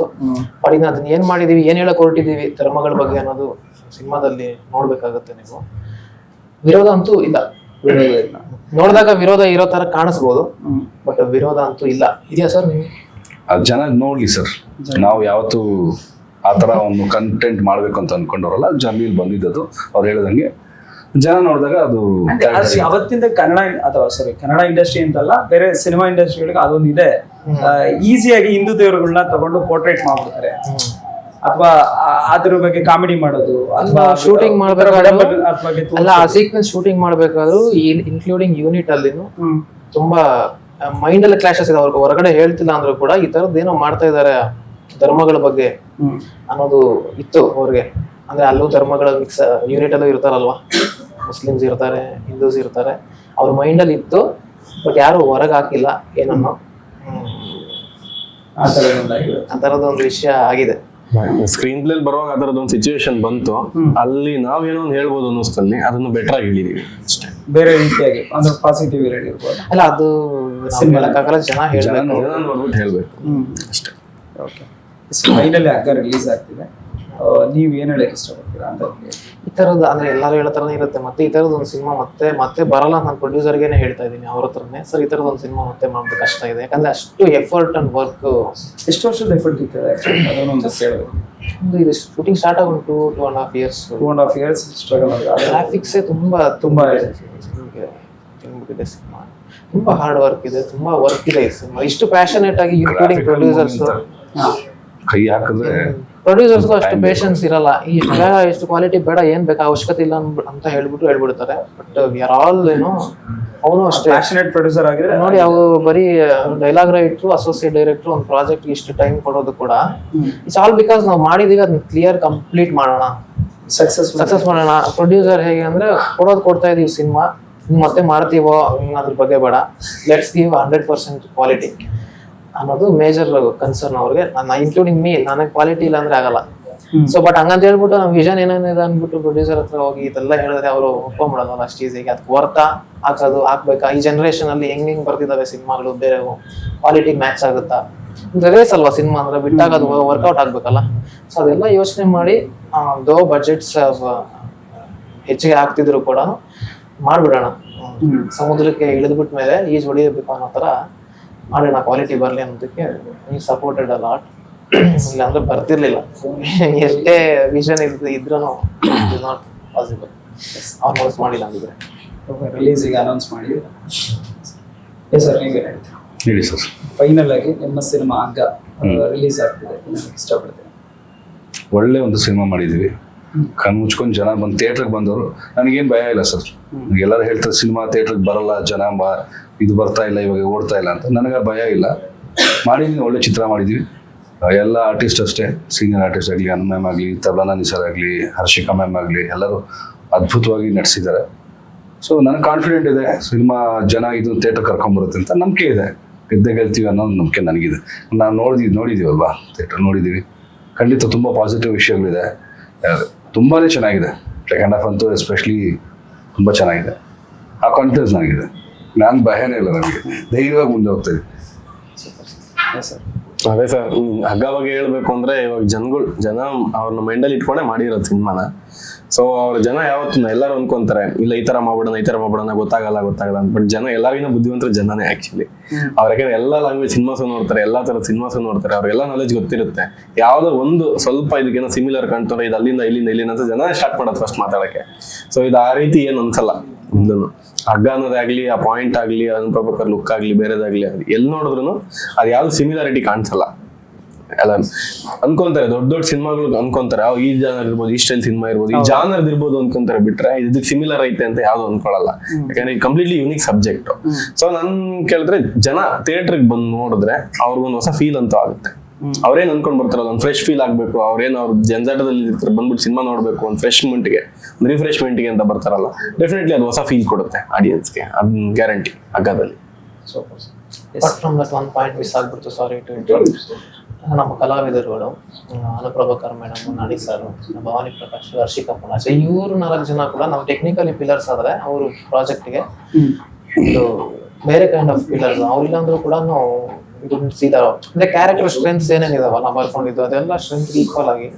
ಬಟ್ ಇನ್ನು ಅದನ್ನ ಏನ್ ಮಾಡಿದೀವಿ, ಏನ್ ಹೇಳಕ್ ಹೊರಟಿದೀವಿ ಧರ್ಮಗಳ ಬಗ್ಗೆ ಅನ್ನೋದು ಸಿನಿಮಾದಲ್ಲಿ ನೋಡ್ಬೇಕಾಗತ್ತೆ ನೀವು. ವಿರೋಧ ಅಂತೂ ಇಲ್ಲ, ನೋಡಿದಾಗ ವಿರೋಧ ಇರೋ ತರ ಕಾಣಿಸ್ಬೋದು, ಬಟ್ ವಿರೋಧ ಅಂತೂ ಇಲ್ಲ. ಇದೆಯಾ ಸರ್ ನೀವು? ಜನ ನೋಡ್ಲಿ ಸರ್, ನಾವು ಯಾವತ್ತು ಆತರ ಒಂದು ಕಂಟೆಂಟ್ ಮಾಡ್ಬೇಕು ಅಂತ ಅನ್ಕೊಂಡವ್ರಲ್ಲ, ಜರ್ನಿಲಿ ಬಂದಿದ್ದದು. ಅವ್ರು ಹೇಳಿದಂಗೆ ಜನ ನೋಡಿದಾಗ ಅದು ಅವತ್ತಿಂದ ಕನ್ನಡ ಇಂಡಸ್ಟ್ರಿ ಅಂತಲ್ಲ, ಬೇರೆ ಸಿನಿಮಾ ಇಂಡಸ್ಟ್ರಿಗಳಿಗೆ ಅದೊಂದು ಇದೆ. ಈಸಿಯಾಗಿ ಹಿಂದೂ ದೇವರುಗಳನ್ನ ತಗೊಂಡು ಪೋರ್ಟ್ರೇಟ್ ಮಾಡ್ಬಿಡ್ತಾರೆ, ಅಥವಾ ಅದ್ರ ಬಗ್ಗೆ ಕಾಮಿಡಿ ಮಾಡೋದು, ಅಥವಾ ಶೂಟಿಂಗ್ ಮಾಡ್ಬೇಕಾದ್ರೂ ಅಲ್ಲ, ಆ ಸೀಕ್ವೆನ್ಸ್ ಶೂಟಿಂಗ್ ಮಾಡ್ಬೇಕಾದ್ರೂ ಇನ್ಕ್ಲೂಡಿಂಗ್ ಯೂನಿಟ್ ಅಲ್ಲಿ ತುಂಬಾ ಮೈಂಡ್ ಅಲ್ಲಿ ಕ್ಲಾಶಸ್ ಇದೆ. ಅವ್ರಿಗೆ ಹೊರಗಡೆ ಹೇಳ್ತಿಲ್ಲ ಅಂದ್ರೂ ಕೂಡ ಈ ತರದ್ ಏನೋ ಮಾಡ್ತಾ ಇದಾರೆ ಧರ್ಮಗಳ ಬಗ್ಗೆ ಅನ್ನೋದು ಇತ್ತು ಅವ್ರಿಗೆ. ಅಂದ್ರೆ ಅಲ್ಲೂ ಧರ್ಮಗಳ ಮಿಕ್ಸ್ ಯೂನಿಟ್ ಅಲ್ಲೂ ಇರ್ತಾರಲ್ವಾ, ಮುಸ್ಲಿಮ್ಸ್ ಇರ್ತಾರೆ, ಹಿಂದೂಸ್ ಇರ್ತಾರೆ, ಅವ್ರ ಮೈಂಡಲ್ಲಿ ಇತ್ತು. ಬಟ್ ಯಾರು ಹೊರಗೆ ಹಾಕಿಲ್ಲ ಏನನ್ನೋ. ಆ ಥರದ ಒಂದು ವಿಷಯ ಆಗಿದೆ. ಸ್ಕ್ರೀನ್ ಪ್ಲೇ ಬರುವಾಗ ಅದರದೊಂದು ಸಿಚುವೇಶನ್ ಬಂತು, ಅಲ್ಲಿ ನಾವೇನೋ ಒಂದು ಹೇಳ್ಬೋದು ಅನ್ನಿಸ್ತಲ್ಲಿ ಅದನ್ನು ಬೆಟರ್ ಆಗಿ ಹೇಳಿದೀವಿ ಅಷ್ಟೇ. ಬೇರೆ ರೀತಿಯಾಗಿ ಅಂದ್ರೆ ಪಾಸಿಟಿವ್ ಇರ್ಬೋದು. ಅಲ್ಲ ಅದು ಹೇಳಕ್ಕಾಗಲ್ಲ, ಜನ ಹೇಳ್ಬೇಕು, ನೋಡ್ಬಿಟ್ಟು ಹೇಳ್ಬೇಕು ಅಷ್ಟೇ. ಓಕೆ, ಫೈನಲಿ ಹಗ್ಗ ರಿಲೀಸ್ ಆಗ್ತಿದೆ, ನೀವ್ ಏನ್ ಹೇಳಕ್ ಇಷ್ಟಪಡ್ತೀರಾ ಅಂತ? ಈ ತರದ್ದು ಅಂದ್ರೆ ಎಲ್ಲರೂ ಹೇಳೋ ತರನೇ ಇರುತ್ತೆ. ಮತ್ತೆ ಈ ತರದ್ ಒಂದು ಸಿನಿಮಾ ಮತ್ತೆ ಬರಲ್ಲ. ನಾನು ಪ್ರೊಡ್ಯೂಸರ್ಗೆನೆ ಹೇಳ್ತಾ ಇದ್ದೀನಿ ಅವ್ರ ಹತ್ರನೇ, ಸರ್ ಈ ತರದ್ ಒಂದು ಸಿನಿಮಾ ಮತ್ತೆ ಮಾಡೋದು ಕಷ್ಟ ಇದೆ, ಯಾಕಂದ್ರೆ ಅಷ್ಟು ಎಫರ್ಟ್ ಅಂಡ್ ವರ್ಕ್. ಎಷ್ಟು ವರ್ಷದ ಎಫರ್ಟ್ ಇರ್ತದೆ ಅದನ್ನೊಂದು ಹೇಳ್ಬೇಕು. ಇದು ಶೂಟಿಂಗ್ ಸ್ಟಾರ್ಟ್ ಆಗಿ 2.5 years. 2.5 years struggle. ಗ್ರಾಫಿಕ್ಸ್ ತುಂಬಾ ಇದೆ ಸಿನಿಮಾ, ತುಂಬಾ ಹಾರ್ಡ್ ವರ್ಕ್ ಇದೆ, ತುಂಬಾ ವರ್ಕ್ ಇದೆ ಈ ಸಿನಿಮಾ. ಇಷ್ಟು ಪ್ಯಾಷನೇಟ್ ಆಗಿ ಇನ್ಕ್ಲೂಡಿಂಗ್ ಪ್ರೊಡ್ಯೂಸರ್ಸ್, ಕೈ ಹಾಕಿದ್ರೆ ಪ್ರೊಡ್ಯೂಸರ್ಸ್ಗೂ ಅಷ್ಟು ಪೇಷನ್ಸ್ ಇರಲ್ಲ. ಇಷ್ಟು ಕ್ವಾಲಿಟಿ ಬೇಡ, ಏನ್ ಬೇಕಾ ಅವಶ್ಯಕತೆ ಇಲ್ಲ ಅಂತ ಹೇಳ್ಬಿಡ್ತಾರೆ. ಬಟ್ ವಿ ಆರ್ ಆಲ್ ಅವನು ಅಷ್ಟೇ ಪ್ಯಾಷನೇಟ್ ಪ್ರೊಡ್ಯೂಸರ್ ಆಗಿದ್ರೆ ನೋಡಿ, ಅವರು ಬರೀ ಡೈಲಾಗ್ ರೈಟ್ರು, ಅಸೋಸಿಯೇಟ್ ಡೈರೆಕ್ಟ್ರು ಒಂದು ಪ್ರಾಜೆಕ್ಟ್ ಇಷ್ಟು ಟೈಮ್ ಕೊಡೋದು ಕೂಡ ಇಟ್ಸ್ ಆಲ್ ಬಿಕಾಸ್ ನಾವು ಮಾಡಿದೀವಿ ಅದನ್ನ ಕ್ಲಿಯರ್ ಕಂಪ್ಲೀಟ್ ಮಾಡೋಣ, ಸಕ್ಸಸ್ ಮಾಡೋಣ. ಪ್ರೊಡ್ಯೂಸರ್ ಹೇಗೆ ಅಂದ್ರೆ ಕೊಡ್ತಾ ಇದೀವಿ ಸಿನಿಮಾ, ಮತ್ತೆ ಮಾಡ್ತೀವೋ ಅದ್ರ ಬಗ್ಗೆ ಬೇಡ, ಲೆಟ್ಸ್ ಗಿವ್ 100% ಕ್ವಾಲಿಟಿ ಅನ್ನೋದು ಮೇಜರ್ ಕನ್ಸರ್ನ್ ಅವ್ರಿಗೆ. ಇನ್ಕ್ಲೂಡಿಂಗ್ ಮೀ, ನನಗೆ ಕ್ವಾಲಿಟಿ ಇಲ್ಲ ಅಂದ್ರೆ ಆಗಲ್ಲ. ಸೊ ಬಟ್ ಹಂಗಂತ ಹೇಳ್ಬಿಟ್ಟು ನಾವು ವಿಷನ್ ಏನೇನಿದೆ ಅಂದ್ಬಿಟ್ಟು ಪ್ರೊಡ್ಯೂಸರ್ ಹತ್ರ ಹೋಗಿ ಇದೆಲ್ಲ ಹೇಳಿದ್ರೆ ಅವರು ಒಪ್ಕೊಂಡ್ಬಿಡೋಲ್ಲ ಅಷ್ಟು ಈಸಿಗೆ. ಅದಕ್ಕೆ ವರ್ತಾ ಹಾಕ್ಬೇಕಾ? ಈ ಜನರೇಷನ್ ಅಲ್ಲಿ ಹೆಂಗ್ ಬರ್ತಿದಾವೆ ಸಿನಿಮಾಗಳು, ಬೇರೆ ಕ್ವಾಲಿಟಿ ಮ್ಯಾಚ್ ಆಗುತ್ತಾ? ರೇಸ್ ಅಲ್ವಾ ಸಿನಿಮಾ ಅಂದ್ರೆ, ಬಿಟ್ಟಾಗ ಅದು ವರ್ಕೌಟ್ ಆಗ್ಬೇಕಲ್ಲ. ಸೊ ಅದೆಲ್ಲ ಯೋಚನೆ ಮಾಡಿ ದೋ ಬಜೆಟ್ಸ್ ಹೆಚ್ಚಿಗೆ ಆಗ್ತಿದ್ರು ಕೂಡ ಮಾಡ್ಬಿಡೋಣ, ಸಮುದ್ರಕ್ಕೆ ಇಳಿದ್ಬಿಟ್ಟ ಮೇಲೆ ಈಜ್ ಹೊಡಿಬೇಕು ಅನ್ನೋ ತರ ಮಾಡೋಣ, ಕ್ವಾಲಿಟಿ ಬರಲಿ ಅನ್ನೋದಕ್ಕೆ ನೀವು ಸಪೋರ್ಟೆಡ್ ಅ ಲಾಟ್. ಇಲ್ಲಾಂದ್ರೆ ಬರ್ತಿರ್ಲಿಲ್ಲ. ಎಷ್ಟೇ ವಿಷನ್ ಇದ್ರೂ ನಾಟ್ ಪಾಸಿಬಲ್. ಅನೌನ್ಸ್ ಮಾಡಿಲ್ಲ ಅಂದಿದ್ರೆ ರಿಲೀಸಿಗೆ ಅನೌನ್ಸ್ ಮಾಡಿ. ಸರ್ ನೀವೇ ಹೇಳ್ತೀರಾ? ಹೇಳಿ ಸರ್. ಫೈನಲ್ ಆಗಿ ನಿಮ್ಮ ಸಿನಿಮಾ ಹಗ್ಗ ರಿಲೀಸ್ ಆಗ್ತಿದೆ, ಇಷ್ಟಪಡ್ತೀನಿ. ಒಳ್ಳೆ ಒಂದು ಸಿನಿಮಾ ಮಾಡಿದೀವಿ, ಕಣ್ಣು ಮುಚ್ಕೊಂಡು ಜನ ಬಂದು ಥಿಯೇಟ್ರಿಗೆ ಬಂದವರು, ನನಗೇನು ಭಯ ಇಲ್ಲ ಸರ್. ಎಲ್ಲರೂ ಹೇಳ್ತಾರೆ ಸಿನಿಮಾ ಥಿಯೇಟ್ರಿಗೆ ಬರಲ್ಲ ಜನ, ಇದು ಬರ್ತಾ ಇಲ್ಲ, ಇವಾಗ ಓಡ್ತಾ ಇಲ್ಲ ಅಂತ. ನನಗೆ ಭಯ ಇಲ್ಲ, ಮಾಡಿದೀನಿ, ಒಳ್ಳೆ ಚಿತ್ರ ಮಾಡಿದೀವಿ. ಎಲ್ಲ ಆರ್ಟಿಸ್ಟ್ ಅಷ್ಟೇ, ಸೀನಿಯರ್ ಆರ್ಟಿಸ್ಟ್ ಆಗಲಿ, ಅನು ಮ್ಯಾಮ್ ಆಗಲಿ, ತಬಲಾನ ನಿಸಾರ್ ಆಗಲಿ, ಹರ್ಷಿಕಾ ಮ್ಯಾಮ್ ಆಗಲಿ, ಎಲ್ಲರೂ ಅದ್ಭುತವಾಗಿ ನಟಿಸಿದ್ದಾರೆ. ಸೊ ನನಗೆ ಕಾನ್ಫಿಡೆಂಟ್ ಇದೆ ಸಿನಿಮಾ ಜನ ಇದು ಥಿಯೇಟರ್ ಕರ್ಕೊಂಬರುತ್ತೆ ಅಂತ ನಂಬಿಕೆ ಇದೆ. ಗೆಲ್ತೀವಿ ಅನ್ನೋ ನಂಬಿಕೆ ನನಗಿದೆ. ನಾವು ನೋಡಿದ್ದೀವಲ್ವಾ, ಥಿಯೇಟರ್ ನೋಡಿದ್ದೀವಿ. ಖಂಡಿತ ತುಂಬ ಪಾಸಿಟಿವ್ ವಿಷಯಗಳಿದೆ, ತುಂಬಾ ಚೆನ್ನಾಗಿದೆ. ಸೆಕೆಂಡ್ ಹಾಫ್ ಅಂತೂ ಎಸ್ಪೆಷಲಿ ತುಂಬ ಚೆನ್ನಾಗಿದೆ. ಆ ಕಾನ್ಫಿಡೆನ್ಸ್ ನನಗಿದೆ, ನಾನು ಭಯನೇ ಇಲ್ಲ, ನನಗೆ ಧೈರ್ಯವಾಗಿ ಮುಂದೆ ಹೋಗ್ತಾಯಿದ್ದೆ. ಅದೇ ಸರ್, ಹಗ್ಗ ಬಗ್ಗೆ ಹೇಳ್ಬೇಕು ಅಂದ್ರೆ ಇವಾಗ ಜನ ಅವ್ರನ್ನ ಮೈಂಡಲ್ಲಿ ಇಟ್ಕೊಂಡೆ ಮಾಡಿರೋದು ಸಿನಿಮಾನ. ಸೊ ಅವ್ರ ಜನ ಯಾವತ್ತು ಎಲ್ಲರೂ ಅನ್ಕೊಂತಾರೆ ಇಲ್ಲ ಈ ತರ ಮಾಡ್ಬಿಡೋಣ ಗೊತ್ತಾಗಲ್ಲ ಅಂತ. ಬಟ್ ಜನ ಎಲ್ಲರಿಗಿನ ಬುದ್ಧಿವಂತರು ಜನನೇ ಆಕ್ಚುಲಿ. ಅವ್ರ ಯಾಕಂದ್ರೆ ಎಲ್ಲಾ ಲ್ಯಾಂಗ್ವೇಜ್ ಸಿನಿಮಾಸು ನೋಡ್ತಾರೆ, ಎಲ್ಲಾ ತರದ ಸಿನಿಮಾಸು ನೋಡ್ತಾರೆ, ಅವ್ರಿಗೆಲ್ಲ ನಾಲೆಜ್ ಗೊತ್ತಿರುತ್ತೆ. ಯಾವ್ದೋ ಒಂದು ಸ್ವಲ್ಪ ಇದಕ್ಕೇನೋ ಸಿಮಿಲರ್ ಕಾಣ್ತಾರೆ, ಇದು ಇಲ್ಲಿಂದ ಅಂತ ಜನ ಸ್ಟಾರ್ಟ್ ಮಾಡೋದು ಫಸ್ಟ್ ಮಾತಾಡಕ್ಕೆ. ಸೊ ಇದು ಆ ರೀತಿ ಏನು ಅನ್ಸಲ್ಲ. ಇದನ್ನು ಹಗ್ಗ ಅನ್ನೋದಾಗ್ಲಿ, ಆ ಪಾಯಿಂಟ್ ಆಗ್ಲಿ, ಅನುಪ್ರಭಾಕರ್ ಲುಕ್ ಆಗ್ಲಿ, ಬೇರೆದಾಗ್ಲಿ, ಎಲ್ಲಿ ನೋಡಿದ್ರು ಅದು ಯಾವ್ದು ಸಿಮಿಲಾರಿಟಿ ಕಾಣಿಸಲ್ಲ. ಎಲ್ಲ ಅನ್ಕೊಂತಾರೆ, ದೊಡ್ಡ ಸಿನಿಮಾಗಳು ಅನ್ಕೊಂತಾರೆ ಈ ಜಾನರ್ ಇರ್ಬೋದು, ಈ ಸ್ಟೈಲ್ ಸಿನಿಮಾ ಇರ್ಬೋದು, ಈ ಜಾನರ್ ಇರ್ಬೋದು ಅನ್ಕೊಂತಾರೆ. ಬಿಟ್ರೆ ಇದಕ್ಕೆ ಸಿಮಿಲರ್ ಐತೆ ಅಂತ ಯಾವ್ದು ಅನ್ಕೊಳ್ಳಲ್ಲ, ಯಾಕಂದ್ರೆ ಇದು ಕಂಪ್ಲೀಟ್ಲಿ ಯೂನಿಕ್ ಸಬ್ಜೆಕ್ಟ್. ಸೊ ನನ್ ಕೇಳಿದ್ರೆ ಜನ ಥಿಯೇಟರ್ಗೆ ಬಂದು ನೋಡಿದ್ರೆ ಅವ್ರಿಗೊಂದು ಹೊಸ ಫೀಲ್ ಅಂತೂ ಆಗುತ್ತೆ. ಅವ್ರೇನ್ ಅನ್ಕೊಂಡ್ ಬರ್ತಾರಲ್ಲ, ಒಂದು ಫ್ರೆಶ್ ಫೀಲ್ ಆಗ್ಬೇಕು, ಅವ್ರೇನ್ ಅವ್ರ ಜಂಜಾಟದಲ್ಲಿ ಇರ್ತಾರೆ, ಬಂದ್ಬಿಟ್ಟು ಸಿನಿಮಾ ನೋಡ್ಬೇಕು, ಒಂದು ಫ್ರೆಶ್ಮೆಂಟ್ಗೆ, ಒಂದು ರಿಫ್ರೆಶ್ಮೆಂಟ್ಗೆ ಅಂತ ಬರ್ತಾರಲ್ಲ, ಡೆಫಿನೆಟ್ಲಿ ಅದು ಹೊಸ ಫೀಲ್ ಕೊಡುತ್ತೆ ಆಡಿಯನ್ಸ್ಗೆ, ಅದನ್ನ ಗ್ಯಾರಂಟಿ ಹಗ್ಗದಲ್ಲಿ. From that one point miss ಆಗ್ಬಿಡ್ತು, ಸಾರಿ ಟು ಇಂಟರಪ್ಟ್. ನಮ್ಮ ಕಲಾವಿದರುಗಳು ಅನುಪ್ರಭಾಕರ್ ಮೇಡಮ್, ನಾಡಿ ಸರ್, ಭವಾನಿ ಪ್ರಕಾಶ್, ಹರ್ಷಿಕಾ ಪುಣಾಚ, ಇವರು 4 ಜನ ಕೂಡ ನಾವು ಟೆಕ್ನಿಕಲಿ ಪಿಲ್ಲರ್ಸ್ ಆದ್ರೆ ಅವರು ಪ್ರಾಜೆಕ್ಟ್ಗೆ ಇದು ಬೇರೆ ಕೈಂಡ್ ಆಫ್ ಪಿಲ್ಲರ್ಸ್. ಅವ್ರಿಲ್ಲ ಅಂದ್ರೂ ಕೂಡ ನಾವು ಇದು ಸೀದಾ ಅಂದ್ರೆ ಕ್ಯಾರೆಕ್ಟರ್ ಸ್ಟ್ರೆಂತ್ಸ್ ಏನೇನಿದಾವ ನಾವು ಬರ್ಕೊಂಡಿದ್ದು ಅದೆಲ್ಲ ಸ್ಟ್ರೆಂತ್ ಈಕ್ವಲ್ ಆಗಿ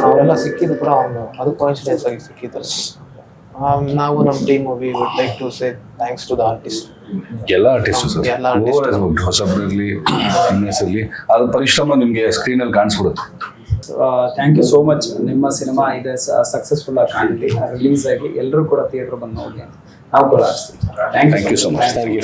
ಅವರೆಲ್ಲ ಸಿಕ್ಕಿದ್ದು ಕೂಡ ಒಂದು ಅದು ಕೋಇನ್ಸಿಡೆನ್ಸ್ ಆಗಿ ಸಿಕ್ಕಿದ್ದು. ನಾವು ನಮ್ಮ team we would like to say thanks to the artist. ಎಲ್ಲ ಆರ್ಟಿಸ್ಟ್ ಹೊಸಬ್ರಲ್ಲಿ ಇರ್ಲಿ, ಅದು ಪರಿಶ್ರಮ ನಿಮ್ಗೆ ಸ್ಕ್ರೀನ್ ಅಲ್ಲಿ ಕಾಣಿಸ್ಬಿಡುತ್ತೆ. Thank you so much. ನಿಮ್ಮ ಸಿನಿಮಾ ಇದೆ ಸಕ್ಸಸ್ಫುಲ್ ಆಗಿ ಕಾಣಲಿ, ರಿಲೀಸ್ ಆಗಿ ಎಲ್ಲರೂ ಕೂಡ ಥಿಯೇಟರ್ ಬಂದು ನೋಡಿ ಅಂತ ನಾವು ಕೂಡ thank you so much. Thank you.